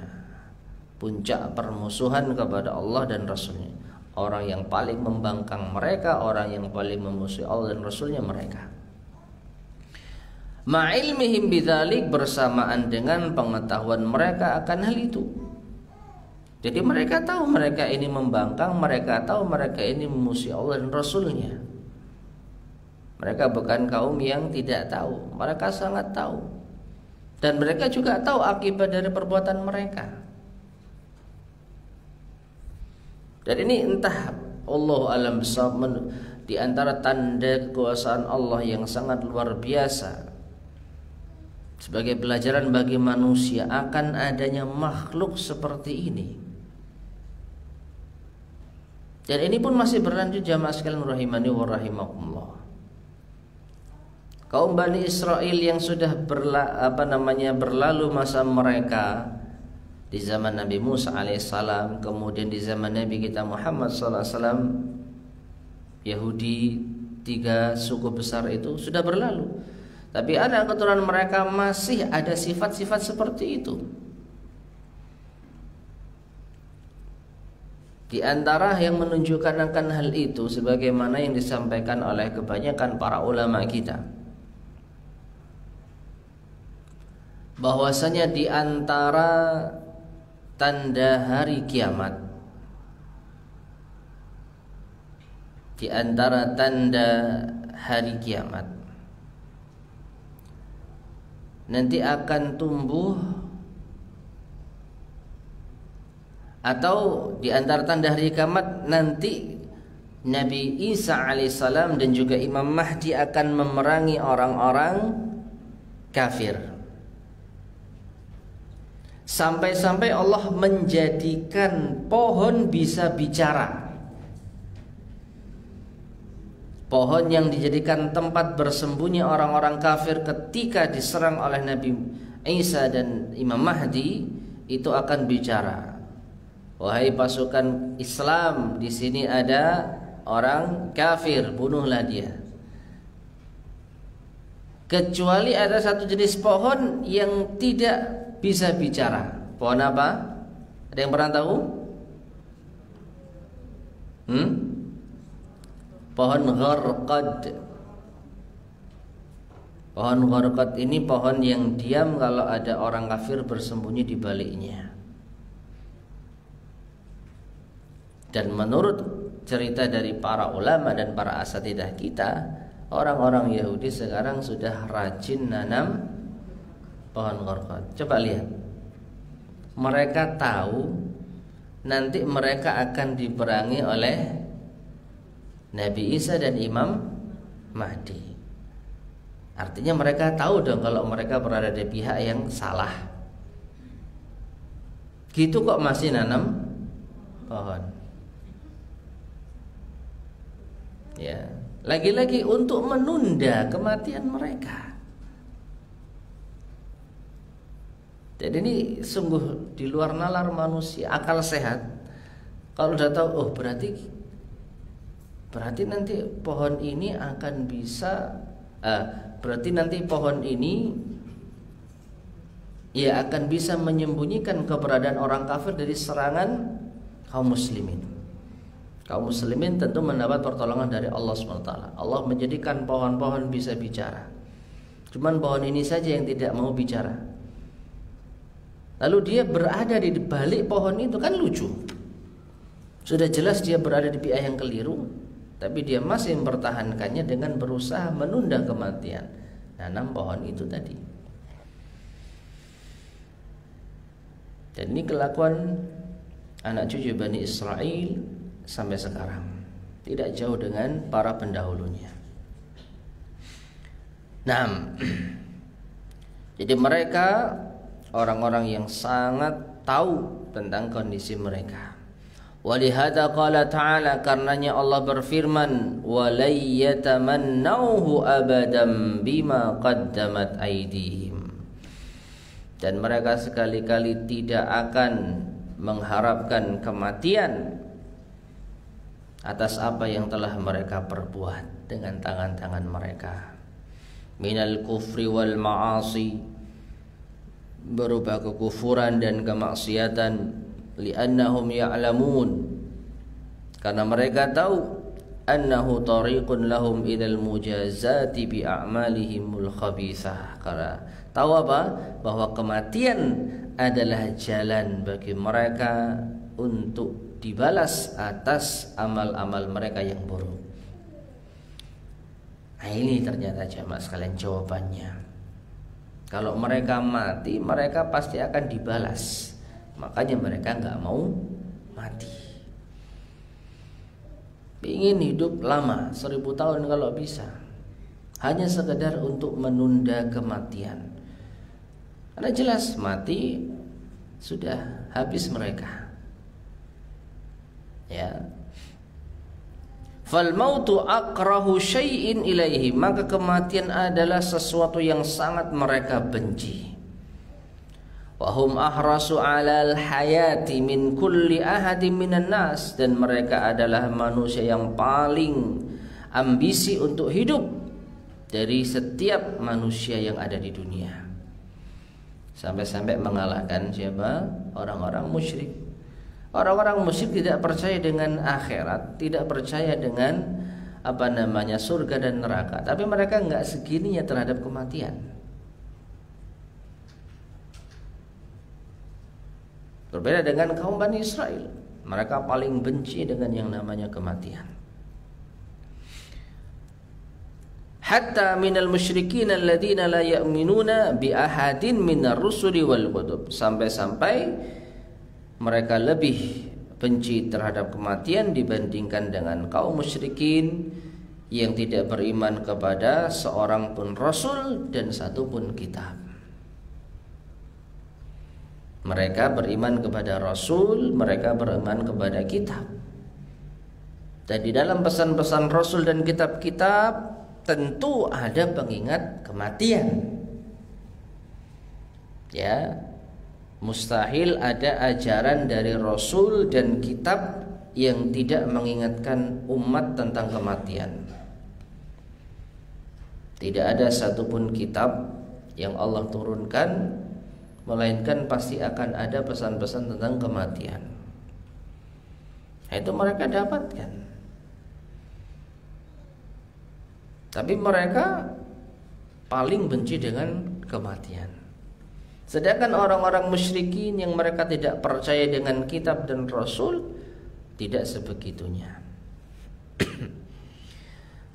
puncak permusuhan kepada Allah dan Rasulnya. Orang yang paling membangkang mereka, orang yang paling memusuhi Allah dan Rasulnya mereka. Ma'ilmihim bidzalik, bersamaan dengan pengetahuan mereka akan hal itu. Jadi mereka tahu mereka ini membangkang, mereka tahu mereka ini memusuhi Allah dan Rasulnya. Mereka bukan kaum yang tidak tahu, mereka sangat tahu. Dan mereka juga tahu akibat dari perbuatan mereka. Dan ini entah Allah alam bisawab, di antara tanda kekuasaan Allah yang sangat luar biasa sebagai pelajaran bagi manusia akan adanya makhluk seperti ini. Dan ini pun masih berlanjut jamaah sekalian rahimani wa rahimakumullah. Kaum Bani Israel yang sudah berlalu masa mereka di zaman Nabi Musa alaihissalam, kemudian di zaman Nabi kita Muhammad sallallahu alaihi wasallam, Yahudi, 3 suku besar itu sudah berlalu. Tapi anak keturunan mereka masih ada sifat-sifat seperti itu. Di antara yang menunjukkan akan hal itu sebagaimana yang disampaikan oleh kebanyakan para ulama kita, bahwasanya di antara tanda hari kiamat, di antara tanda hari kiamat, nanti akan tumbuh, atau di antara tanda hari kiamat nanti Nabi Isa alaihissalam dan juga Imam Mahdi akan memerangi orang-orang kafir. Sampai-sampai Allah menjadikan pohon bisa bicara. Pohon yang dijadikan tempat bersembunyi orang-orang kafir ketika diserang oleh Nabi Isa dan Imam Mahdi itu akan bicara. Wahai pasukan Islam, di sini ada orang kafir, bunuhlah dia. Kecuali ada satu jenis pohon yang tidak bisa bicara. Pohon apa? Ada yang pernah tahu? Pohon gharqad. Pohon gharqad ini pohon yang diam kalau ada orang kafir bersembunyi di baliknya. Dan menurut cerita dari para ulama dan para asatidah kita, orang-orang Yahudi sekarang sudah rajin nanam pohon gharqad. Coba lihat, mereka tahu nanti mereka akan diperangi oleh Nabi Isa dan Imam Mahdi. Artinya mereka tahu dong kalau mereka berada di pihak yang salah. Gitu kok masih nanam pohon. Ya, lagi-lagi untuk menunda kematian mereka. Dan ini sungguh di luar nalar manusia, akal sehat. Kalau udah tahu, oh berarti nanti pohon ini akan bisa, berarti nanti pohon ini ya akan bisa menyembunyikan keberadaan orang kafir dari serangan kaum muslimin. Kaum muslimin tentu mendapat pertolongan dari Allah SWT. Allah menjadikan pohon-pohon bisa bicara. Cuman pohon ini saja yang tidak mau bicara. lalu dia berada di balik pohon itu, kan lucu. Sudah jelas dia berada di pihak yang keliru, tapi dia masih mempertahankannya dengan berusaha menunda kematian. Nanam pohon itu tadi. Dan ini kelakuan anak cucu Bani Israel sampai sekarang, tidak jauh dengan para pendahulunya. Nah, jadi mereka orang-orang yang sangat tahu tentang kondisi mereka. Walihada qala ta'ala, karenanya Allah berfirman, walayatamannauhu abadan bima qaddamat aydihim. Dan mereka sekali-kali tidak akan mengharapkan kematian atas apa yang telah mereka perbuat dengan tangan-tangan mereka. Minal kufri wal ma'asi, berupa kekufuran dan kemaksiatan. Li'annahum ya'lamun, karena mereka tahu annahu tariqun lahum ilal mujazati bi a'malihimul khabithah. Karena tahu apa? Bahwa kematian adalah jalan bagi mereka untuk dibalas atas amal-amal mereka yang buruk. Nah, ini ternyata jamaah sekalian jawabannya. Kalau mereka mati, mereka pasti akan dibalas. Makanya mereka nggak mau mati. Ingin hidup lama, 1000 tahun kalau bisa, hanya sekedar untuk menunda kematian. Karena jelas mati sudah habis mereka. Ya. Fal mautu akrahu syai'in ilaihi, maka kematian adalah sesuatu yang sangat mereka benci. Wahum ahrasu alal hayati min kulli ahadin minan nas, dan mereka adalah manusia yang paling ambisi untuk hidup dari setiap manusia yang ada di dunia. Sampai-sampai mengalahkan siapa? Orang-orang musyrik. Orang-orang musyrik tidak percaya dengan akhirat, tidak percaya dengan surga dan neraka, tapi mereka enggak segininya terhadap kematian. Berbeda dengan kaum Bani Israel, mereka paling benci dengan yang namanya kematian. Hatta minal musyrikin alladziina la yu'minuna bi ahadin minar rusuli wal kutub, sampai-sampai mereka lebih benci terhadap kematian dibandingkan dengan kaum musyrikin yang tidak beriman kepada seorang pun rasul dan satu pun kitab. Mereka beriman kepada Rasul, mereka beriman kepada kitab. Dan di dalam pesan-pesan Rasul dan kitab-kitab tentu ada pengingat kematian. Ya, mustahil ada ajaran dari Rasul dan kitab yang tidak mengingatkan umat tentang kematian. Tidak ada satupun kitab yang Allah turunkan melainkan pasti akan ada pesan-pesan tentang kematian. Itu mereka dapatkan. Tapi mereka paling benci dengan kematian. Sedangkan orang-orang musyrikin yang mereka tidak percaya dengan kitab dan Rasul, tidak sebegitunya.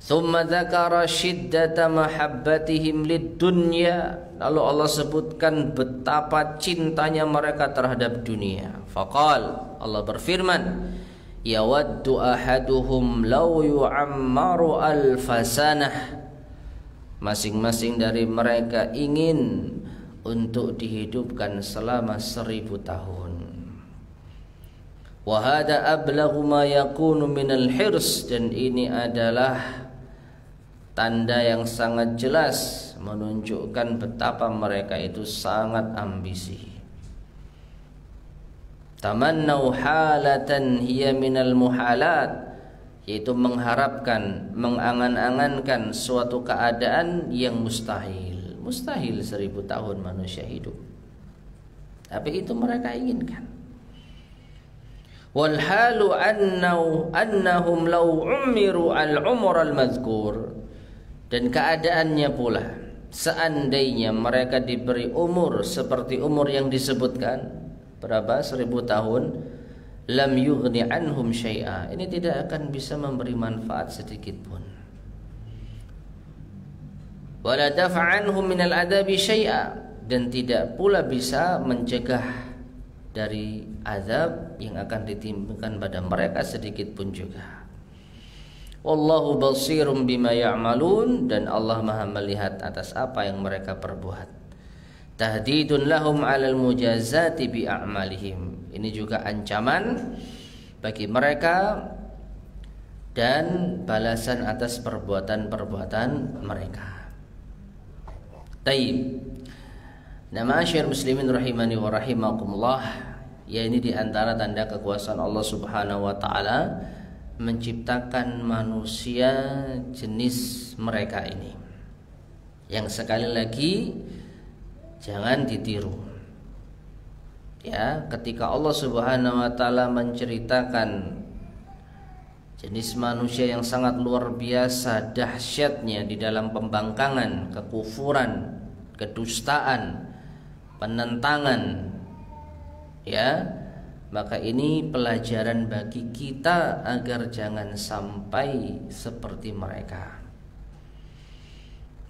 Tsumma dzakara syiddata mahabbatihim lid-dunya, lalu Allah sebutkan betapa cintanya mereka terhadap dunia. Faqal, Allah berfirman, yawaddu ahaduhum law yu'ammaru alfasanah, masing-masing dari mereka ingin untuk dihidupkan selama 1000 tahun. Wa hada ablaghu ma yakunu minal hirs, dan ini adalah tanda yang sangat jelas menunjukkan betapa mereka itu sangat ambisi. Tamannau halatan hiya minal muhalat, yaitu mengharapkan, mengangan-angankan suatu keadaan yang mustahil. Mustahil 1000 tahun manusia hidup, tapi itu mereka inginkan. Wal halu annahum law umiru al-umr al-madhkur, dan keadaannya pula seandainya mereka diberi umur seperti umur yang disebutkan, berapa? 1000 tahun, lam yughni anhum syai'a, ini tidak akan bisa memberi manfaat sedikit pun. Wala dafa'anhum minal adabi syai'a, dan tidak pula bisa mencegah dari azab yang akan ditimbulkan pada mereka sedikit pun juga. Wallahu basirum bima ya'malun, dan Allah Maha melihat atas apa yang mereka perbuat. Tahdidun lahum 'alal mujazati bi a'malihim, ini juga ancaman bagi mereka dan balasan atas perbuatan-perbuatan mereka. Taib. Nah, ma'asyiral muslimin rahimani wa rahimakumullah, ya ini di antara tanda kekuasaan Allah Subhanahu wa taala menciptakan manusia jenis mereka ini, yang sekali lagi jangan ditiru. Ya, ketika Allah Subhanahu wa taala menceritakan jenis manusia yang sangat luar biasa dahsyatnya di dalam pembangkangan, kekufuran, kedustaan, penentangan, ya, maka ini pelajaran bagi kita agar jangan sampai seperti mereka.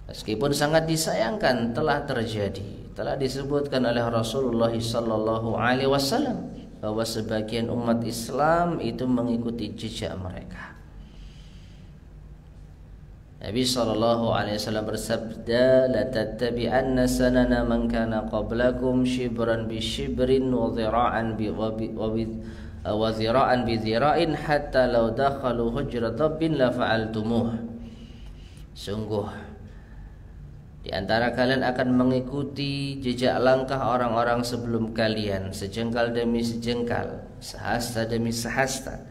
Meskipun sangat disayangkan telah terjadi, telah disebutkan oleh Rasulullah sallallahu alaihi wasallam bahwa sebagian umat Islam itu mengikuti jejak mereka. Nabi sallallahu alaihi wasallam bersabda, la tattabi'anna sanana man kana qablakum shibran bi shibrin wa dhira'an bi wa dhira'an bi dhira'in hatta law dakhalu hujra dabbin la fa'altumuh. Sungguh di antara kalian akan mengikuti jejak langkah orang-orang sebelum kalian, sejengkal demi sejengkal, sehasta demi sehasta,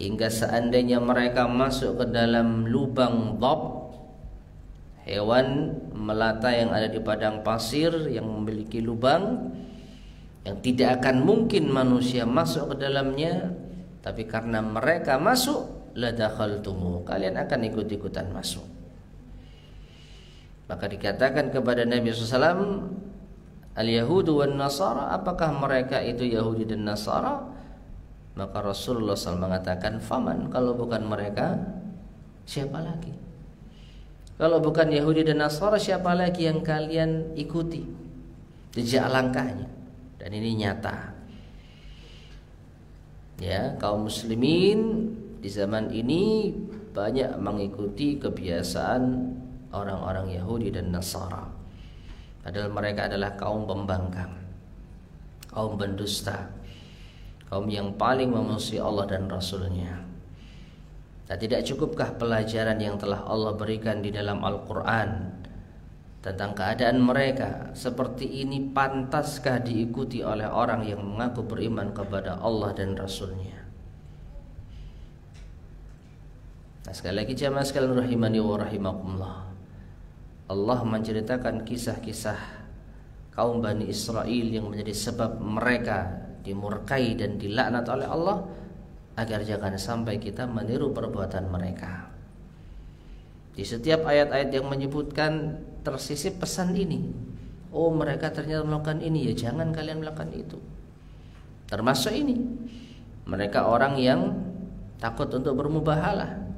hingga seandainya mereka masuk ke dalam lubang dhab, hewan melata yang ada di padang pasir yang memiliki lubang yang tidak akan mungkin manusia masuk ke dalamnya, tapi karena mereka masuk, la dakhaltumu, kalian akan ikut-ikutan masuk. Maka dikatakan kepada Nabi SAW, al-Yahudu wan Nasara, apakah mereka itu Yahudi dan Nasara? Maka Rasulullah SAW mengatakan, faman, kalau bukan mereka siapa lagi? Kalau bukan Yahudi dan Nasara, siapa lagi yang kalian ikuti jejak langkahnya? Dan ini nyata. Ya, kaum muslimin di zaman ini banyak mengikuti kebiasaan orang-orang Yahudi dan Nasara, padahal mereka adalah kaum pembangkang, kaum pendusta, kaum yang paling memusuhi Allah dan Rasulnya. Dan tidak cukupkah pelajaran yang telah Allah berikan di dalam Al-Quran tentang keadaan mereka seperti ini pantaskah diikuti oleh orang yang mengaku beriman kepada Allah dan Rasulnya? Nah, sekali lagi jamaah sekalian rahimani wa rahimakumullah, Allah menceritakan kisah-kisah kaum Bani Israel yang menjadi sebab mereka dimurkai dan dilaknat oleh Allah, agar jangan sampai kita meniru perbuatan mereka. Di setiap ayat-ayat yang menyebutkan tersisip pesan ini. Oh, mereka ternyata melakukan ini, ya jangan kalian melakukan itu. Termasuk ini, mereka orang yang takut untuk bermubahalah,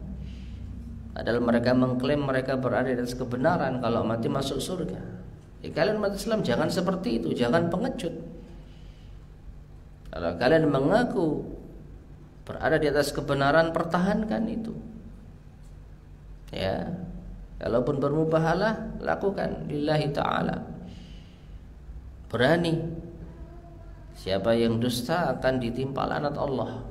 padahal mereka mengklaim mereka berada di atas kebenaran, kalau mati masuk surga. Ya, kalian umat Islam jangan seperti itu, jangan pengecut. Kalau kalian mengaku berada di atas kebenaran, pertahankan itu. Ya, kalaupun bermubahalah, lakukan lillahi ta'ala. Berani. Siapa yang dusta akan ditimpa laknat Allah.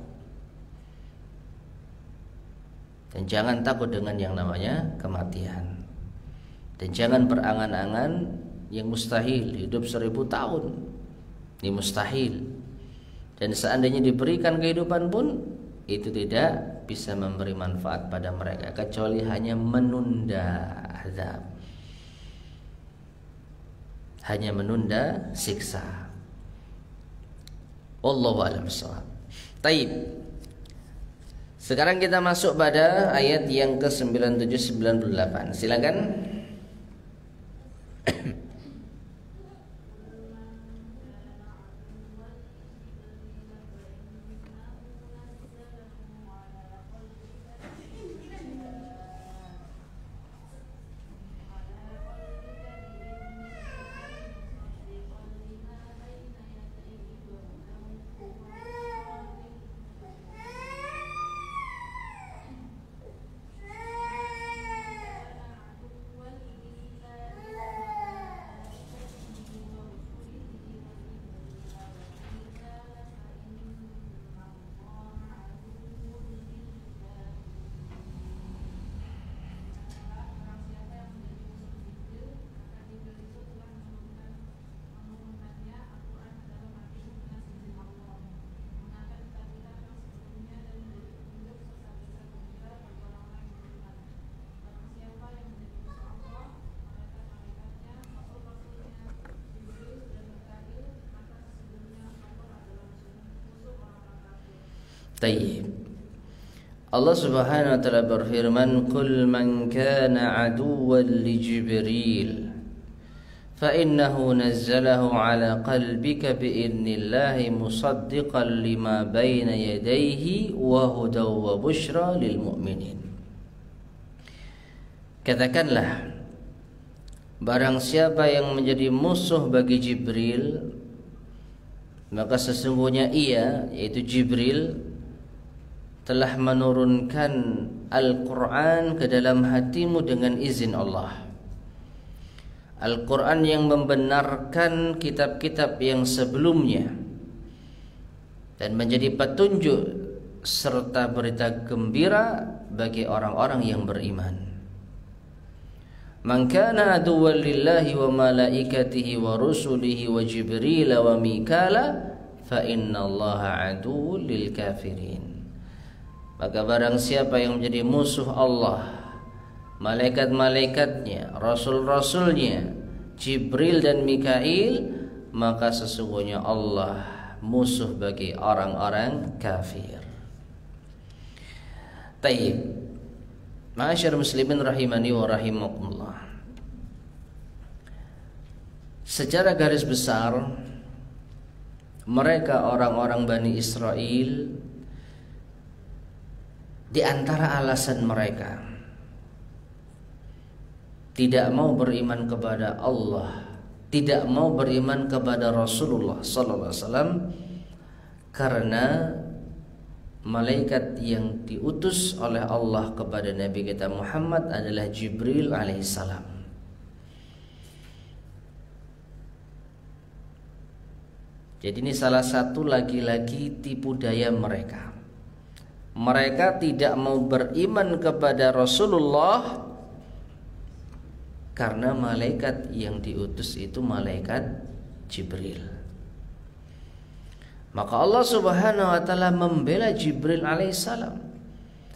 Dan jangan takut dengan yang namanya kematian. Dan jangan berangan-angan yang mustahil, hidup 1000 tahun. Ini mustahil. Dan seandainya diberikan kehidupan pun, itu tidak bisa memberi manfaat pada mereka, kecuali hanya menunda azab, hanya menunda siksa. Wallahu a'lam bishawab. Taib. Sekarang kita masuk pada ayat yang ke-97-98. Silakan. Tayyib. Allah Subhanahu wa taala berfirman, "Qul man kana aduwwan li Jibril fa innahu nazzalahu ala qalbika bi idnillahi musaddiqan lima baina yadayhi wa hudaw wa busyra lil mu'minin." Katakanlah, barang siapa yang menjadi musuh bagi Jibril, maka sesungguhnya ia, yaitu Jibril, telah menurunkan Al-Quran ke dalam hatimu dengan izin Allah. Al-Quran yang membenarkan kitab-kitab yang sebelumnya dan menjadi petunjuk serta berita gembira bagi orang-orang yang beriman. Man kana aduwwan lillahi wa malaikatihi wa rusulihi wa Jibril wa Mikala fa innallaha aduwwun lil kafirin. Maka barang siapa yang menjadi musuh Allah, malaikat-malaikatnya, rasul-rasulnya, Jibril dan Mikail, maka sesungguhnya Allah musuh bagi orang-orang kafir. Tayyib. Ma'asyar muslimin rahimani wa rahimakumullah. Secara garis besar, mereka orang-orang Bani Israel, di antara alasan mereka tidak mau beriman kepada Allah, tidak mau beriman kepada Rasulullah sallallahu alaihi wasallam, karena malaikat yang diutus oleh Allah kepada Nabi kita Muhammad adalah Jibril alaihissalam. Jadi ini salah satu lagi-lagi tipu daya mereka. Mereka tidak mau beriman kepada Rasulullah karena malaikat yang diutus itu malaikat Jibril. Maka Allah Subhanahu wa taala membela Jibril alaihissalam.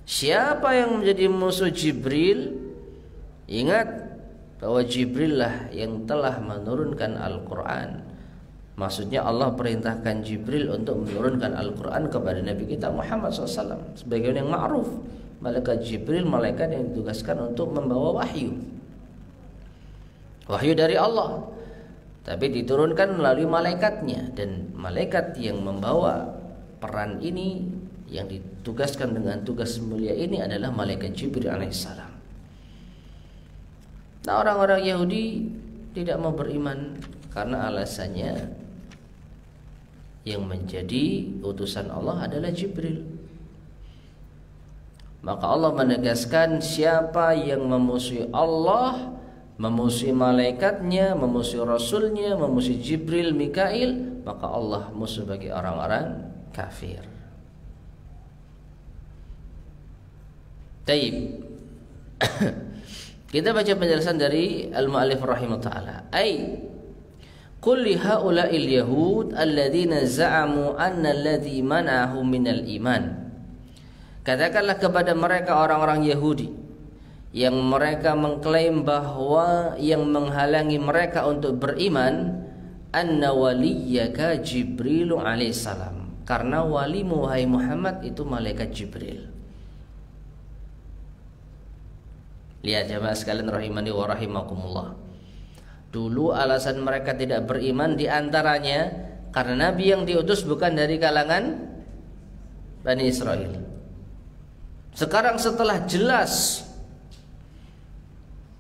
Siapa yang menjadi musuh Jibril, ingat bahwa Jibril lah yang telah menurunkan Al-Quran. Maksudnya Allah perintahkan Jibril untuk menurunkan Al-Quran kepada Nabi kita Muhammad SAW. Sebagian yang ma'ruf, malaikat Jibril malaikat yang ditugaskan untuk membawa wahyu dari Allah, tapi diturunkan melalui malaikatnya. Dan malaikat yang membawa peran ini, yang ditugaskan dengan tugas mulia ini adalah malaikat Jibril alaihissalam. Nah, orang-orang Yahudi tidak mau beriman karena alasannya yang menjadi utusan Allah adalah Jibril. Maka Allah menegaskan, siapa yang memusuhi Allah, memusuhi malaikatnya, memusuhi rasulnya, memusuhi Jibril, Mikail, maka Allah musuh bagi orang-orang kafir. Taib. Kita baca penjelasan dari al-mu'allif rahimahullah ta'ala. Qul li haula'il yahud alladzina za'amu anna alladzi mana'ahum minal iman. Katakanlah kepada mereka orang-orang Yahudi yang mereka mengklaim bahwa yang menghalangi mereka untuk beriman, anna waliyyaka Jibril alaihissalam, karena walimu wahai Muhammad itu malaikat Jibril. Lihat jemaah sekalian rahimani wa rahimakumullah. Dulu alasan mereka tidak beriman diantaranya karena Nabi yang diutus bukan dari kalangan Bani Israel. Sekarang setelah jelas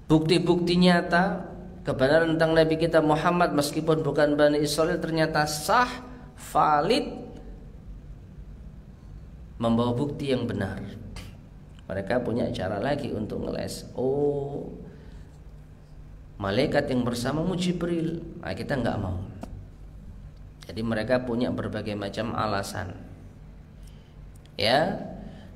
bukti-bukti nyata kebenaran tentang Nabi kita Muhammad meskipun bukan Bani Israel ternyata sah, valid, membawa bukti yang benar. Mereka punya cara lagi untuk ngeles. Oh, malaikat yang bersamamu Jibril. Nah, kita nggak mau. Jadi mereka punya berbagai macam alasan. Ya,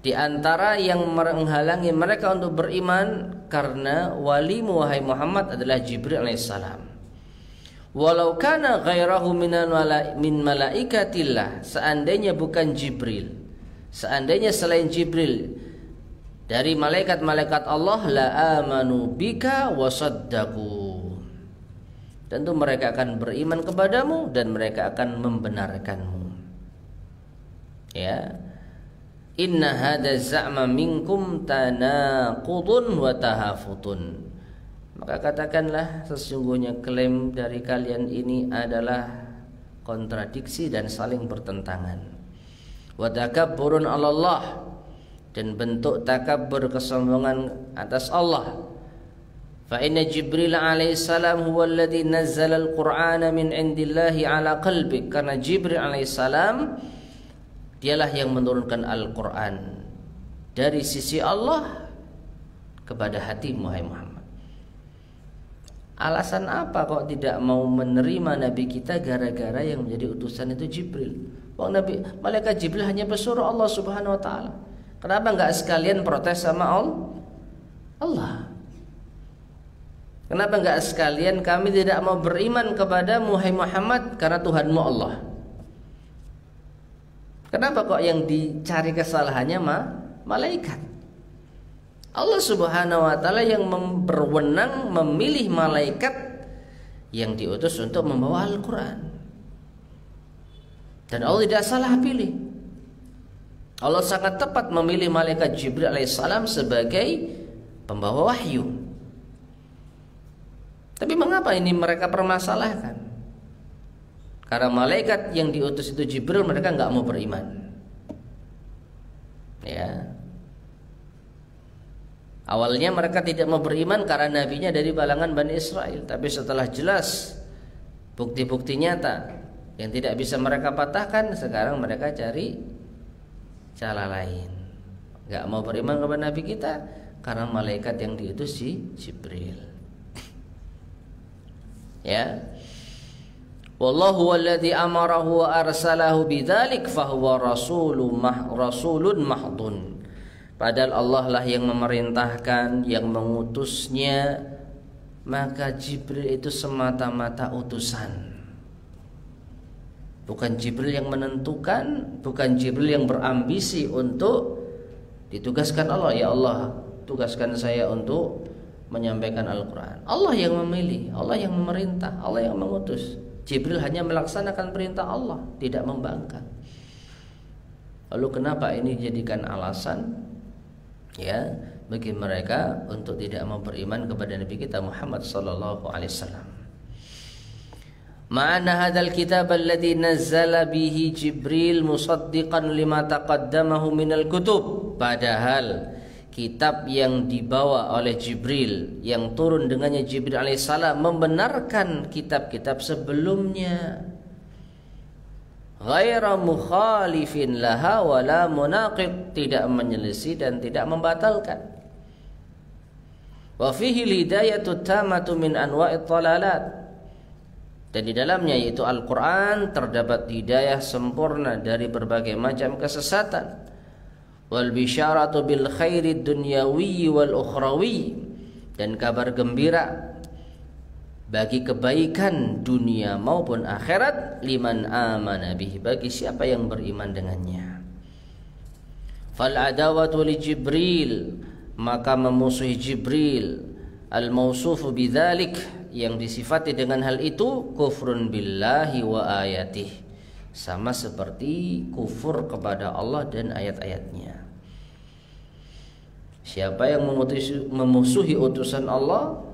di antara yang menghalangi mereka untuk beriman karena walimu wahai Muhammad adalah Jibril alaihissalam. Walau kana ghairahu min malaikatillah, seandainya bukan Jibril, seandainya selain Jibril dari malaikat-malaikat Allah, la amanu bika wa saddaqu, tentu mereka akan beriman kepadamu dan mereka akan membenarkanmu. Ya, inna hadza za'ma minkum tanaqudun wa tahafutun, maka katakanlah sesungguhnya klaim dari kalian ini adalah kontradiksi dan saling bertentangan. Wa takabburun 'ala Allah, dan bentuk takabbur kesombongan atas Allah. Fa inna Jibril alaihissalam huwa alladhi nazzala al-Qur'ana min indillahi ala qalbik, karena Jibril alaihissalam dialah yang menurunkan Al-Qur'an dari sisi Allah kepada hatimu hai Muhammad. Alasan apa kok tidak mau menerima Nabi kita gara-gara yang menjadi utusan itu Jibril? Wong Nabi, malaikat Jibril hanya pesuruh Allah Subhanahu wa taala. Kenapa enggak sekalian protes sama Allah? Kenapa enggak sekalian kami tidak mau beriman kepada Muhammad karena Tuhanmu Allah? Kenapa kok yang dicari kesalahannya malaikat? Allah Subhanahu wa taala yang berwenang memilih malaikat yang diutus untuk membawa Al-Qur'an. Dan Allah tidak salah pilih. Allah sangat tepat memilih malaikat Jibril alaihissalam sebagai pembawa wahyu. Tapi mengapa ini mereka permasalahkan? Karena malaikat yang diutus itu Jibril, mereka nggak mau beriman. Ya. Awalnya mereka tidak mau beriman karena nabinya dari kalangan Bani Israel. Tapi setelah jelas bukti-bukti nyata yang tidak bisa mereka patahkan, sekarang mereka cari cara lain. Gak mau beriman kepada Nabi kita karena malaikat yang diutus si Jibril. Ya. Wallahu alladhi amarahu wa arsalahu bidzalik fahuwa rasulun mahdun. Padahal Allah lah yang memerintahkan, yang mengutusnya, maka Jibril itu semata-mata utusan. Bukan Jibril yang menentukan, bukan Jibril yang berambisi untuk ditugaskan Allah. Ya Allah, tugaskan saya untuk menyampaikan Al-Quran. Allah yang memilih, Allah yang memerintah, Allah yang mengutus. Jibril hanya melaksanakan perintah Allah, tidak membangkang. Lalu kenapa ini dijadikan alasan ya bagi mereka untuk tidak mau beriman kepada Nabi kita Muhammad sallallahu alaihi wasallam? Ma'ana hadzal kitab alladhi nazzala bihi Jibril musaddiqan lima taqaddamahu minal kutub. Padahal kitab yang dibawa oleh Jibril, yang turun dengannya Jibril alaihissalam, membenarkan kitab-kitab sebelumnya. Ghaira mukhalifin laha wala munaqid, tidak menyelisih dan tidak membatalkan. Wa fihi hidayatu tamatu min anwa'it dhalalat, dan di dalamnya yaitu Al-Quran terdapat hidayah sempurna dari berbagai macam kesesatan. Wal bisyaratu bil khairi dunyawi wal ukhrawi, dan kabar gembira bagi kebaikan dunia maupun akhirat, liman amana bih, bagi siapa yang beriman dengannya. Fal adawatu li Jibril, maka memusuhi Jibril, al mausufu bidzalik, yang disifati dengan hal itu, kufrun billahi wa ayatih, sama seperti kufur kepada Allah dan ayat-ayatnya. Siapa yang memusuhi utusan Allah,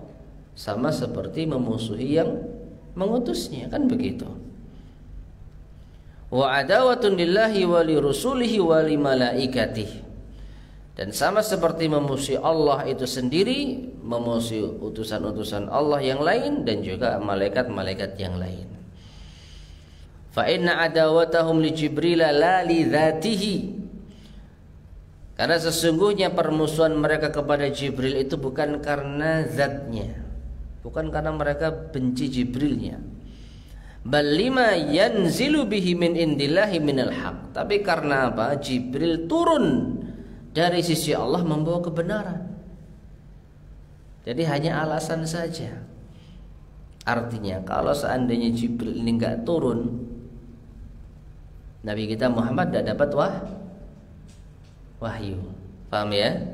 sama seperti memusuhi yang mengutusnya, kan begitu. Wa adawatun lillahi wa li rusulihi wa li malaikatihi. Dan sama seperti memusuhi Allah itu sendiri, memusuhi utusan-utusan Allah yang lain dan juga malaikat-malaikat yang lain. Fa inna adawatahum li Jibril la li dzatihi. Karena sesungguhnya permusuhan mereka kepada Jibril itu bukan karena zatnya, bukan karena mereka benci Jibrilnya. Bal lima yanzilu bihi min indillahi minal haq. Tapi karena apa? Jibril turun dari sisi Allah membawa kebenaran. Jadi hanya alasan saja. Artinya kalau seandainya Jibril ini enggak turun, Nabi kita Muhammad tidak dapat wahyu. Paham ya?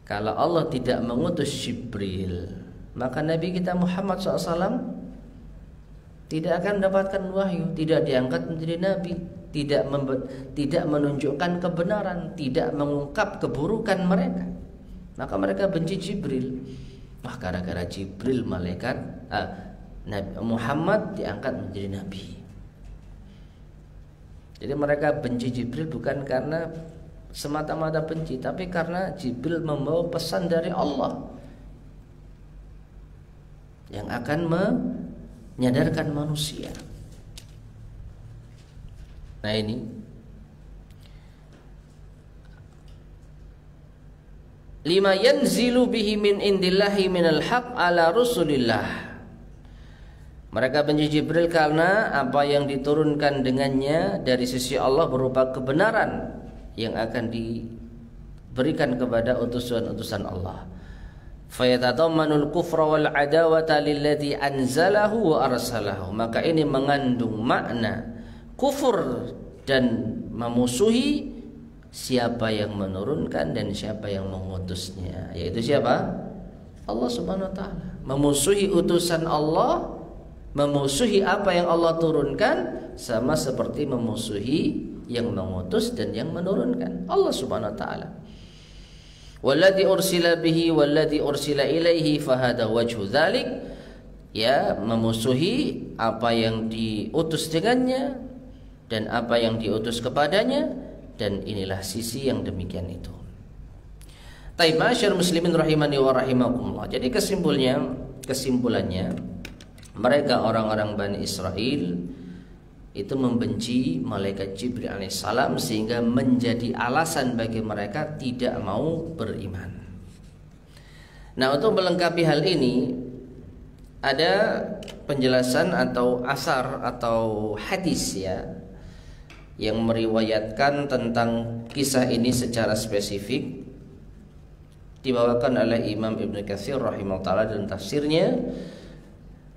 Kalau Allah tidak mengutus Jibril, maka Nabi kita Muhammad SAW tidak akan mendapatkan wahyu, tidak diangkat menjadi Nabi, tidak menunjukkan kebenaran, tidak mengungkap keburukan mereka. Maka mereka benci Jibril. Wah, gara-gara Jibril malaikat Nabi Muhammad diangkat menjadi Nabi. Jadi mereka benci Jibril bukan karena semata-mata benci, tapi karena Jibril membawa pesan dari Allah yang akan menyadarkan manusia. Nah ini lima yanzilu bihi min indillahi minal haq ala rusulillah. Mereka benci Jibril karena apa yang diturunkan dengannya dari sisi Allah berupa kebenaran yang akan diberikan kepada utusan-utusan Allah. Fayatadammanul kufra wal adawata lilladzi anzalahu wa arsalahu. Maka ini mengandung makna kufur dan memusuhi siapa yang menurunkan dan siapa yang mengutusnya, yaitu siapa? Allah Subhanahu wa taala. Memusuhi utusan Allah, memusuhi apa yang Allah turunkan, sama seperti memusuhi yang mengutus dan yang menurunkan, Allah Subhanahu wa taala. Walladzi ursila bihi walladzi ursila ilaihi fahada wajhu dzalik. Ya, memusuhi apa yang diutus dengannya dan apa yang diutus kepadanya, dan inilah sisi yang demikian itu. Taib masyar muslimin rahimani wa rahimakumullah. Jadi kesimpulannya mereka orang-orang Bani Israel itu membenci malaikat Jibril alaihissalam sehingga menjadi alasan bagi mereka tidak mau beriman. Nah, untuk melengkapi hal ini ada penjelasan atau asar atau hadis ya yang meriwayatkan tentang kisah ini secara spesifik, dibawakan oleh Imam Ibnu Katsir rahimahullah taala dalam tafsirnya,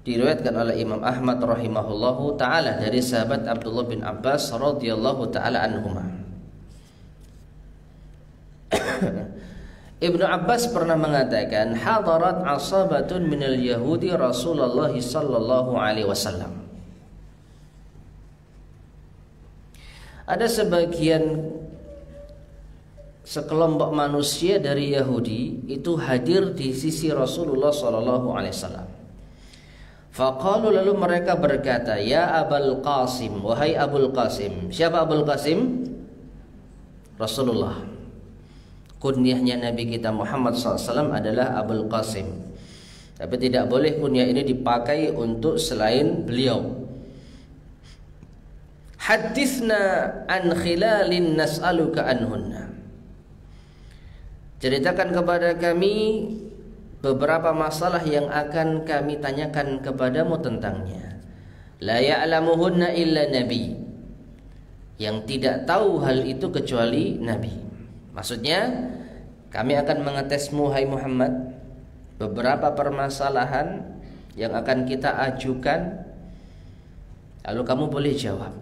diriwayatkan oleh Imam Ahmad rahimahullahu taala dari sahabat Abdullah bin Abbas radhiyallahu taala anhuma. Ibnu Abbas pernah mengatakan, hadarat asabatun minal yahudi Rasulullah sallallahu alaihi wasallam. Ada sekelompok manusia dari Yahudi itu hadir di sisi Rasulullah sallallahu alaihi wasallam. Faqalu, lalu mereka berkata, ya Abul Qasim, wahai Abul Qasim. Siapa Abul Qasim? Rasulullah. Kunyahnya Nabi kita Muhammad SAW adalah Abul Qasim. Tapi tidak boleh kunyah ini dipakai untuk selain beliau. Hadithna an khilalin nas'aluka anhunna. Ceritakan kepada kami beberapa masalah yang akan kami tanyakan kepadamu tentangnya. La ya'lamuhunna illa nabi. Yang tidak tahu hal itu kecuali nabi. Maksudnya, kami akan mengetesmu hai Muhammad beberapa permasalahan yang akan kita ajukan, lalu kamu boleh jawab.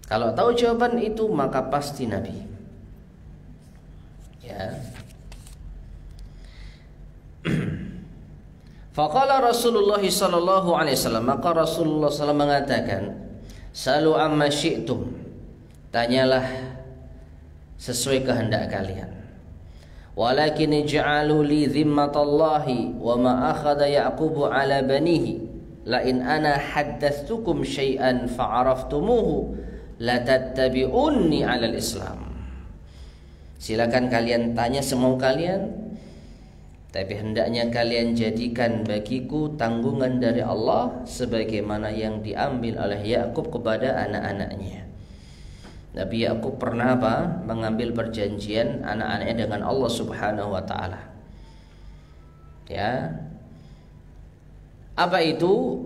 Kalau tahu jawaban itu maka pasti nabi. Ya. Faqala Rasulullah sallallahu alaihi wasallam, maka Rasulullah sallallahu mengatakan, salu amma syi'tum, tanyalah sesuai kehendak kalian. walakin ij'alu li dhimmatallahi wa ma akhadha Yaqubu ala banihi la in ana haddathtukum syai'an fa'araftumuhu la tattabi'unni 'alal Islam. Silakan kalian tanya semau kalian, tapi hendaknya kalian jadikan bagiku tanggungan dari Allah sebagaimana yang diambil oleh Yakub kepada anak-anaknya. Nabi Yakub pernah apa? Mengambil perjanjian anak-anaknya dengan Allah Subhanahu wa taala. Ya. Apa itu?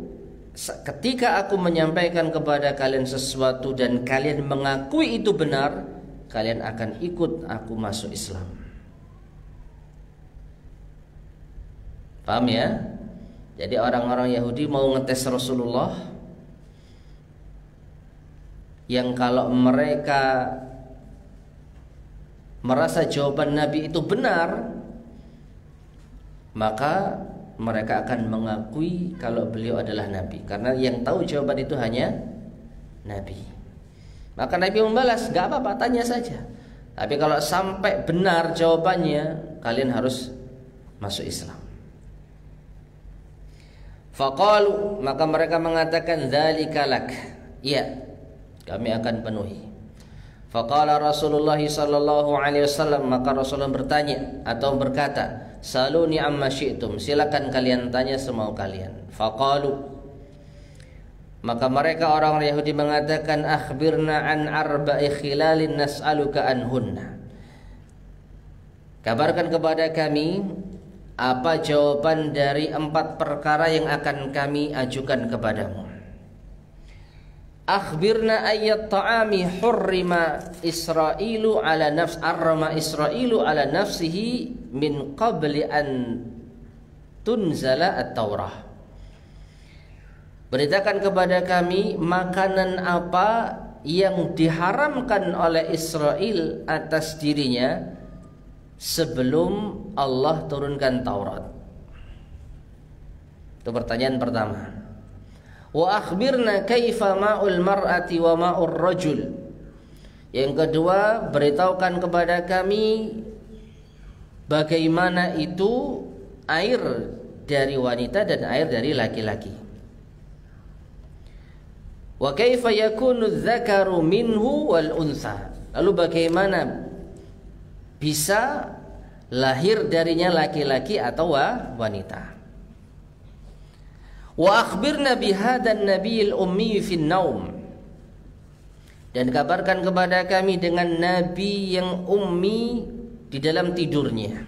Ketika aku menyampaikan kepada kalian sesuatu dan kalian mengakui itu benar, kalian akan ikut aku masuk Islam. Paham ya? Jadi orang-orang Yahudi mau ngetes Rasulullah, yang kalau mereka merasa jawaban Nabi itu benar, maka mereka akan mengakui kalau beliau adalah Nabi, karena yang tahu jawaban itu hanya Nabi. Maka Nabi membalas, gak apa-apa, tanya saja. Tapi kalau sampai benar jawabannya, kalian harus masuk Islam. Faqalu, maka mereka mengatakan, dzalika lak, iya, kami akan penuhi. Faqala Rasulullah sallallahu alaihi wasallam, maka Rasulullah bertanya atau berkata, saluni amma syi'tum, silakan kalian tanya semau kalian. Faqalu, maka mereka orang Yahudi mengatakan, akhbirna an arba'i khilalin nas'aluka anhunna, kabarkan kepada kami apa jawaban dari 4 perkara yang akan kami ajukan kepadamu. Akhbirna ayyat ta'ami hurrima Israilu ala nafs arrama Israilu ala nafsihi min qabli an tunzala at-Taurah. Beritakan kepada kami makanan apa yang diharamkan oleh Israel atas dirinya sebelum Allah turunkan Taurat. Itu pertanyaan pertama. Wa akhbirna kaifa ma'ul mar'ati wa ma'ur rajul. Yang kedua, beritahukan kepada kami bagaimana itu air dari wanita dan air dari laki-laki. Wa kaifa yakunu dzakaru minhu wal untha. Lalu bagaimana bisa lahir darinya laki-laki atau wanita. Wa akhbirna bihadan nabiyil ummi fin naum. Dan kabarkan kepada kami dengan nabi yang ummi di dalam tidurnya.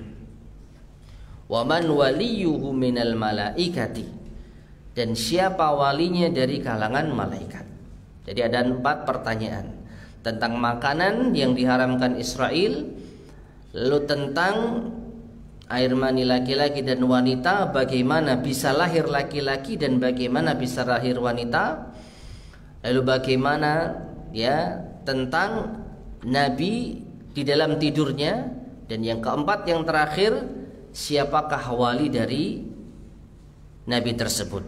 Wa man waliyuhu minal malaikati. Dan siapa walinya dari kalangan malaikat. Jadi ada 4 pertanyaan tentang makanan yang diharamkan Israel, lalu tentang air mani laki-laki dan wanita, bagaimana bisa lahir laki-laki dan bagaimana bisa lahir wanita, lalu bagaimana ya tentang nabi di dalam tidurnya, dan yang keempat yang terakhir, siapakah wali dari nabi tersebut,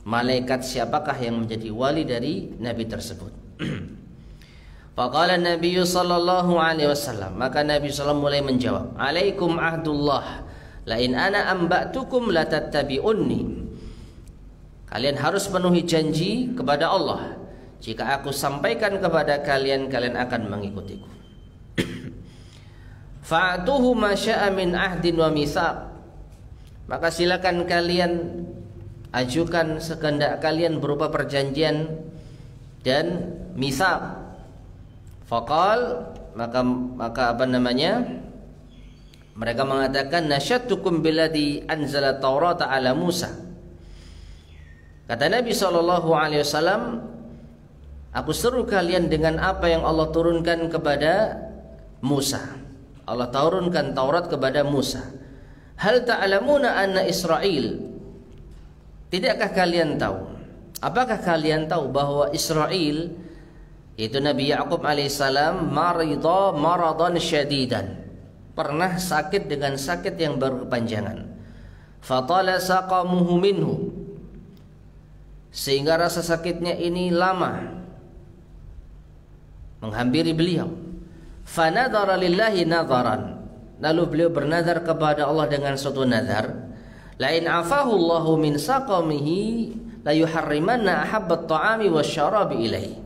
malaikat siapakah yang menjadi wali dari nabi tersebut. Faqala Nabi sallallahu alaihi wasallam, maka Nabi sallallahu mulai menjawab, alaikum ahdullah la in ana amba'tukum la tattabi'unni. Kalian harus penuhi janji kepada Allah, jika aku sampaikan kepada kalian, kalian akan mengikutiku. Fa'tuhu ma sya'a min ahdin wa mitsaq. Maka silakan kalian ajukan sekehendak kalian berupa perjanjian dan mitsaq. Faqal, maka apa namanya? Mereka mengatakan, nasyatukum billadzi anzala Taurata ala Musa. Kata Nabi SAW, aku seru kalian dengan apa yang Allah turunkan kepada Musa. Allah turunkan Taurat kepada Musa. Hal ta'lamuna anna Israel, tidakkah kalian tahu? Apakah kalian tahu bahwa Israel, itu Nabi Yakub alaihissalam, marida maradan syadidan, pernah sakit dengan sakit yang berkepanjangan. Fatala saqamuhu minhu, sehingga rasa sakitnya ini lama menghampiri beliau. Fanadhara lillahi nadharan, Lalu beliau bernazar kepada Allah dengan suatu nazar, la in afahu Allahu min saqamihi la yuharrimanna ahabbat ta'ami wasyarabi ilaihi.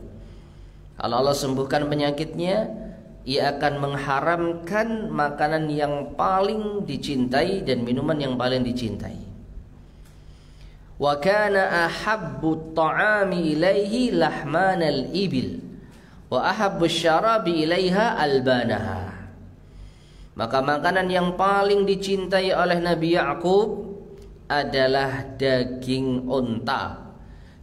Kalau Allah sembuhkan penyakitnya, ia akan mengharamkan makanan yang paling dicintai dan minuman yang paling dicintai. Wa kana ahabbu ta'ami ilaihi lahmanal ibil wa ahabbu syarabi ilaiha albanaha. Maka makanan yang paling dicintai oleh Nabi Yakub adalah daging unta,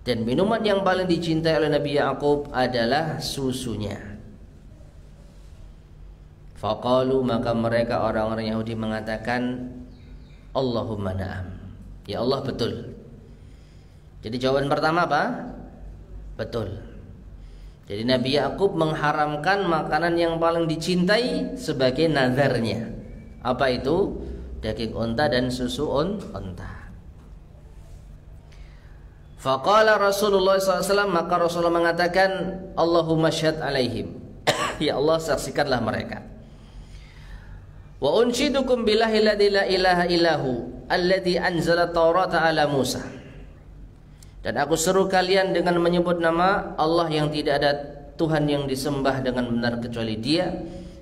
dan minuman yang paling dicintai oleh Nabi Yakub adalah susunya. Faqalu, maka mereka orang-orang Yahudi mengatakan, Allahumma na'am, ya Allah betul. Jadi jawaban pertama apa? Betul. Jadi Nabi Yakub mengharamkan makanan yang paling dicintai sebagai nazarnya. Apa itu? Daging unta dan susu unta. Faqala Rasulullah SAW, maka Rasulullah mengatakan, Allahumma syahad alaihim, ya Allah saksikanlah mereka. Wa unshidukum billahi alladzi la ilaha illahu alladzi anzala Taurata ala Musa. Dan aku seru kalian dengan menyebut nama Allah yang tidak ada Tuhan yang disembah dengan benar kecuali Dia,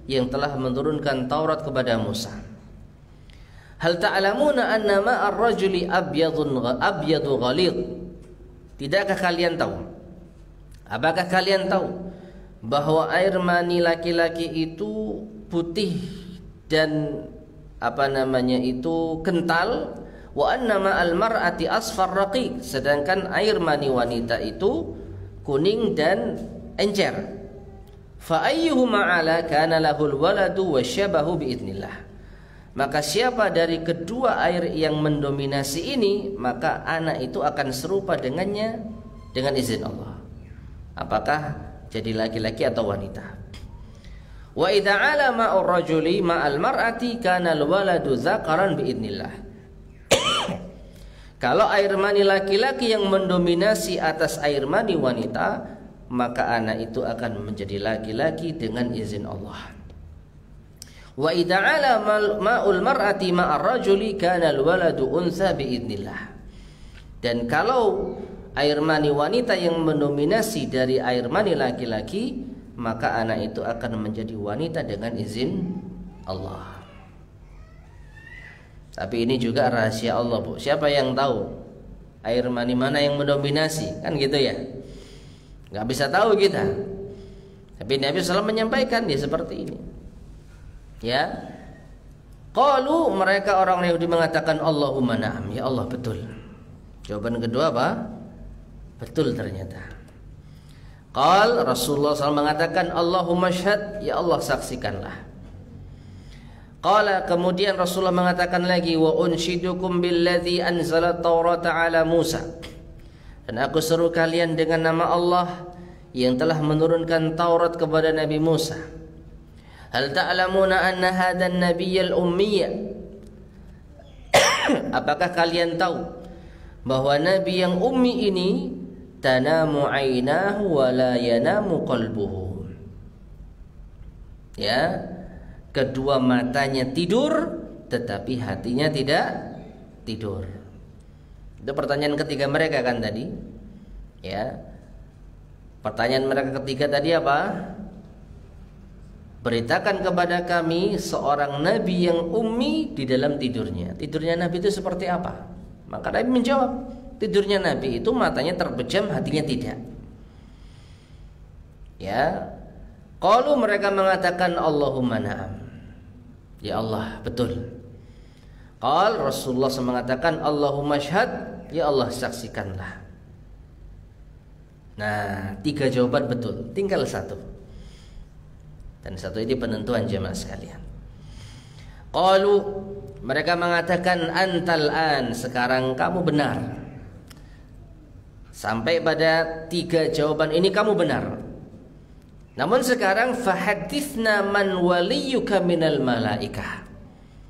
yang telah menurunkan Taurat kepada Musa. Hal ta'lamuna anna ma'ar rajuli abyadu ghalid. Tidakkah kalian tahu? Apakah kalian tahu bahwa air mani laki-laki itu putih dan kental? Wa anna ma'al mar'ati asfar raqiq, sedangkan air mani wanita itu kuning dan encer. Fa ayyuhuma ala kana lahul waladu wasyabahu biidznillah. Maka siapa dari kedua air yang mendominasi ini, maka anak itu akan serupa dengannya dengan izin Allah. Apakah jadi laki-laki atau wanita? Wa idza ala ma'ur rajuli ma'al mar'ati kana al waladu dzakaran biidznillah. Kalau air mani laki-laki yang mendominasi atas air mani wanita, maka anak itu akan menjadi laki-laki dengan izin Allah. Wa idza ala ma'ul mar'ati ma'ar rajuli kana al-waladu untha biidznillah. Dan kalau air mani wanita yang mendominasi dari air mani laki-laki, maka anak itu akan menjadi wanita dengan izin Allah. Tapi ini juga rahasia Allah, Bu. Siapa yang tahu air mani mana yang mendominasi? Kan gitu ya. Nggak bisa tahu kita. Tapi Nabi SAW menyampaikan dia seperti ini. Ya. Qalu, mereka orang Yahudi mengatakan Allahumma na'am, ya Allah betul. Jawaban kedua apa? Betul ternyata. Qal, Rasulullah SAW mengatakan Allahumma syahad, ya Allah saksikanlah. Qala, kemudian Rasulullah mengatakan lagi, wa unshidukum billadzi anzala Taurata ala Musa. Dan aku seru kalian dengan nama Allah yang telah menurunkan Taurat kepada Nabi Musa. Hal ta'lamuna anna hadan nabiyyal ummiyya? Apakah kalian tahu bahwa nabi yang ummi ini tanamu ainahu wa la yanamu qalbuhu? Ya, kedua matanya tidur tetapi hatinya tidak tidur. Itu pertanyaan ketiga mereka kan tadi. Ya. Pertanyaan mereka ketiga tadi apa? Beritakan kepada kami seorang nabi yang ummi di dalam tidurnya. Tidurnya nabi itu seperti apa? Maka Nabi menjawab, tidurnya nabi itu matanya terbejam, hatinya tidak. Ya. Qalu, mereka mengatakan Allahumma na'am. Ya Allah, betul. Qal, Rasulullah SAW mengatakan Allahumma syahad, ya Allah saksikanlah. Nah, 3 jawaban betul, tinggal 1. Dan 1 ini penentuan jemaah sekalian. Qalu, mereka mengatakan antal an, sekarang kamu benar. Sampai pada 3 jawaban ini kamu benar. Namun sekarang fahadithna man waliyuka minal malaikah.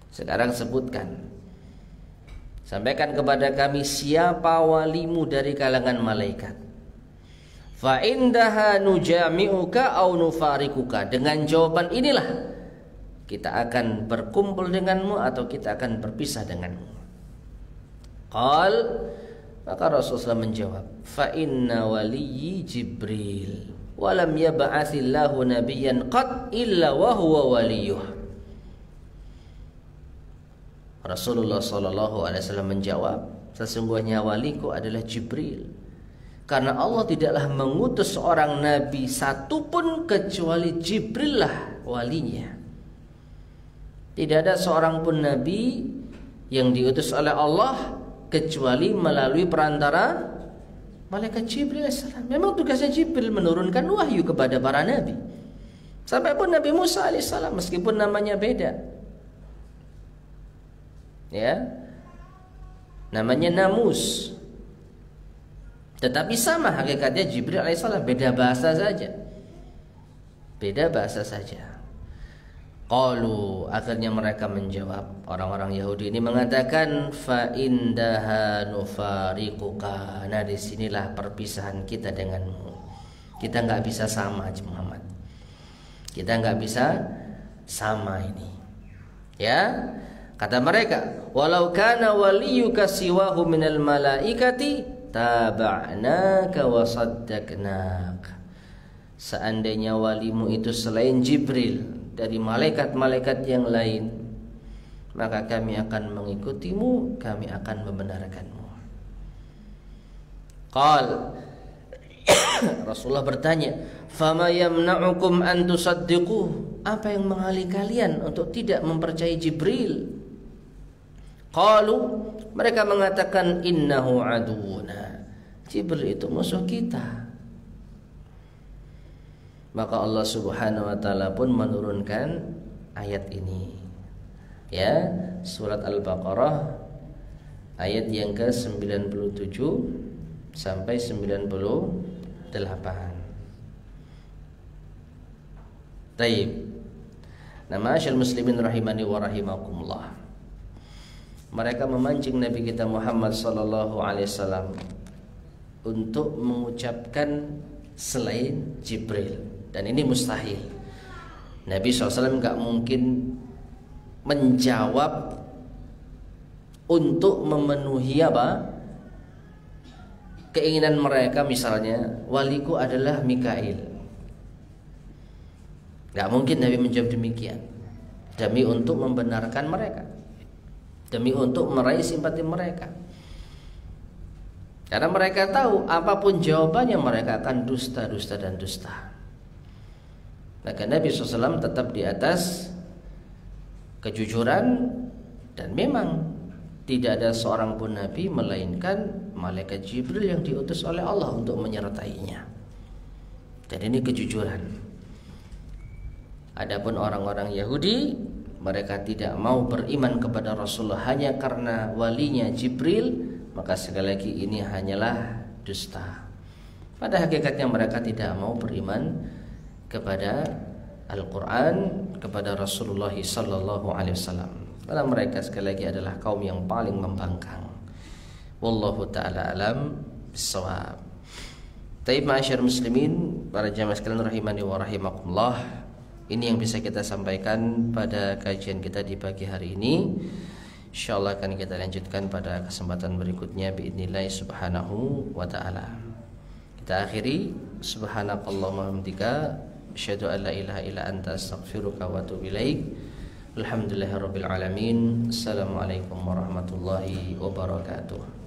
Sekarang sebutkan, sampaikan kepada kami siapa walimu dari kalangan malaikat. Fa indaha nujami'uka au nufarikuka. Dengan jawaban inilah kita akan berkumpul denganmu atau kita akan berpisah denganmu. Qal, maka Rasulullah menjawab, fa inna waliyyi Jibril wa lam yab'atsillahu nabiyyan qad illa wa huwa waliyuh. Rasulullah sallallahu alaihi wasallam menjawab, sesungguhnya waliku adalah Jibril, karena Allah tidaklah mengutus seorang nabi satupun kecuali Jibril lah walinya. Tidak ada seorang pun nabi yang diutus oleh Allah kecuali melalui perantara malaikat Jibril AS. Memang tugasnya Jibril menurunkan wahyu kepada para nabi. Sampai pun Nabi Musa AS, meskipun namanya beda, ya, namanya Namus, tetapi sama hakikatnya Jibril AS, beda bahasa saja. Beda bahasa saja. Qalu, akhirnya mereka menjawab, orang-orang Yahudi ini mengatakan, fa indaha nufariquka. Nah, disinilah perpisahan kita denganmu. Kita nggak bisa sama, Muhammad. Kita nggak bisa sama ini. Ya, kata mereka, walau kana waliyuka siwahu minal malaikati taba'naka wa saddaqnaka. Seandainya walimu itu selain Jibril dari malaikat-malaikat yang lain, maka kami akan mengikutimu, kami akan membenarkanmu. Qal, Rasulullah bertanya, fama yamna'ukum an tusaddiqu. Apa yang menghalangi kalian untuk tidak mempercayai Jibril? Qalu, mereka mengatakan, innahu aduuna. Jibril itu musuh kita. Maka Allah Subhanahu wa taala pun menurunkan ayat ini. Ya, surat Al-Baqarah ayat yang ke-97 sampai 98. Baik. Nah, ma'asyal muslimin rahimani wa rahimakumullah. Mereka memancing Nabi kita Muhammad sallallahu alaihi wasallam untuk mengucapkan selain Jibril. Dan ini mustahil. Nabi SAW gak mungkin menjawab untuk memenuhi apa? Keinginan mereka, misalnya waliku adalah Mikail. Gak mungkin Nabi menjawab demikian. Demi untuk membenarkan mereka, demi untuk meraih simpati mereka. Karena mereka tahu apapun jawabannya mereka akan dusta, dusta, dan dusta. Maka Nabi SAW tetap di atas kejujuran. Dan memang tidak ada seorang pun Nabi melainkan malaikat Jibril yang diutus oleh Allah untuk menyertainya. Dan ini kejujuran. Adapun orang-orang Yahudi, mereka tidak mau beriman kepada Rasulullah hanya karena walinya Jibril, maka sekali lagi ini hanyalah dusta. Pada hakikatnya mereka tidak mau beriman kepada Al-Quran, kepada Rasulullah sallallahu alaihi wasallam. Karena mereka sekali lagi adalah kaum yang paling membangkang. Wallahu ta'ala alam bissawab. Taib ma'asyar muslimin, para jamaah sekalian rahimani wa rahimakumullah. Ini yang bisa kita sampaikan pada kajian kita di pagi hari ini. InsyaAllah akan kita lanjutkan pada kesempatan berikutnya biidznillah subhanahu wa ta'ala. Kita akhiri, subhanakallahumma hamdika, asyhadu an la ilaha illa anta astaghfiruka wa atubu ilaik. Alhamdulillahirabbil alamin. Assalamualaikum warahmatullahi wabarakatuh.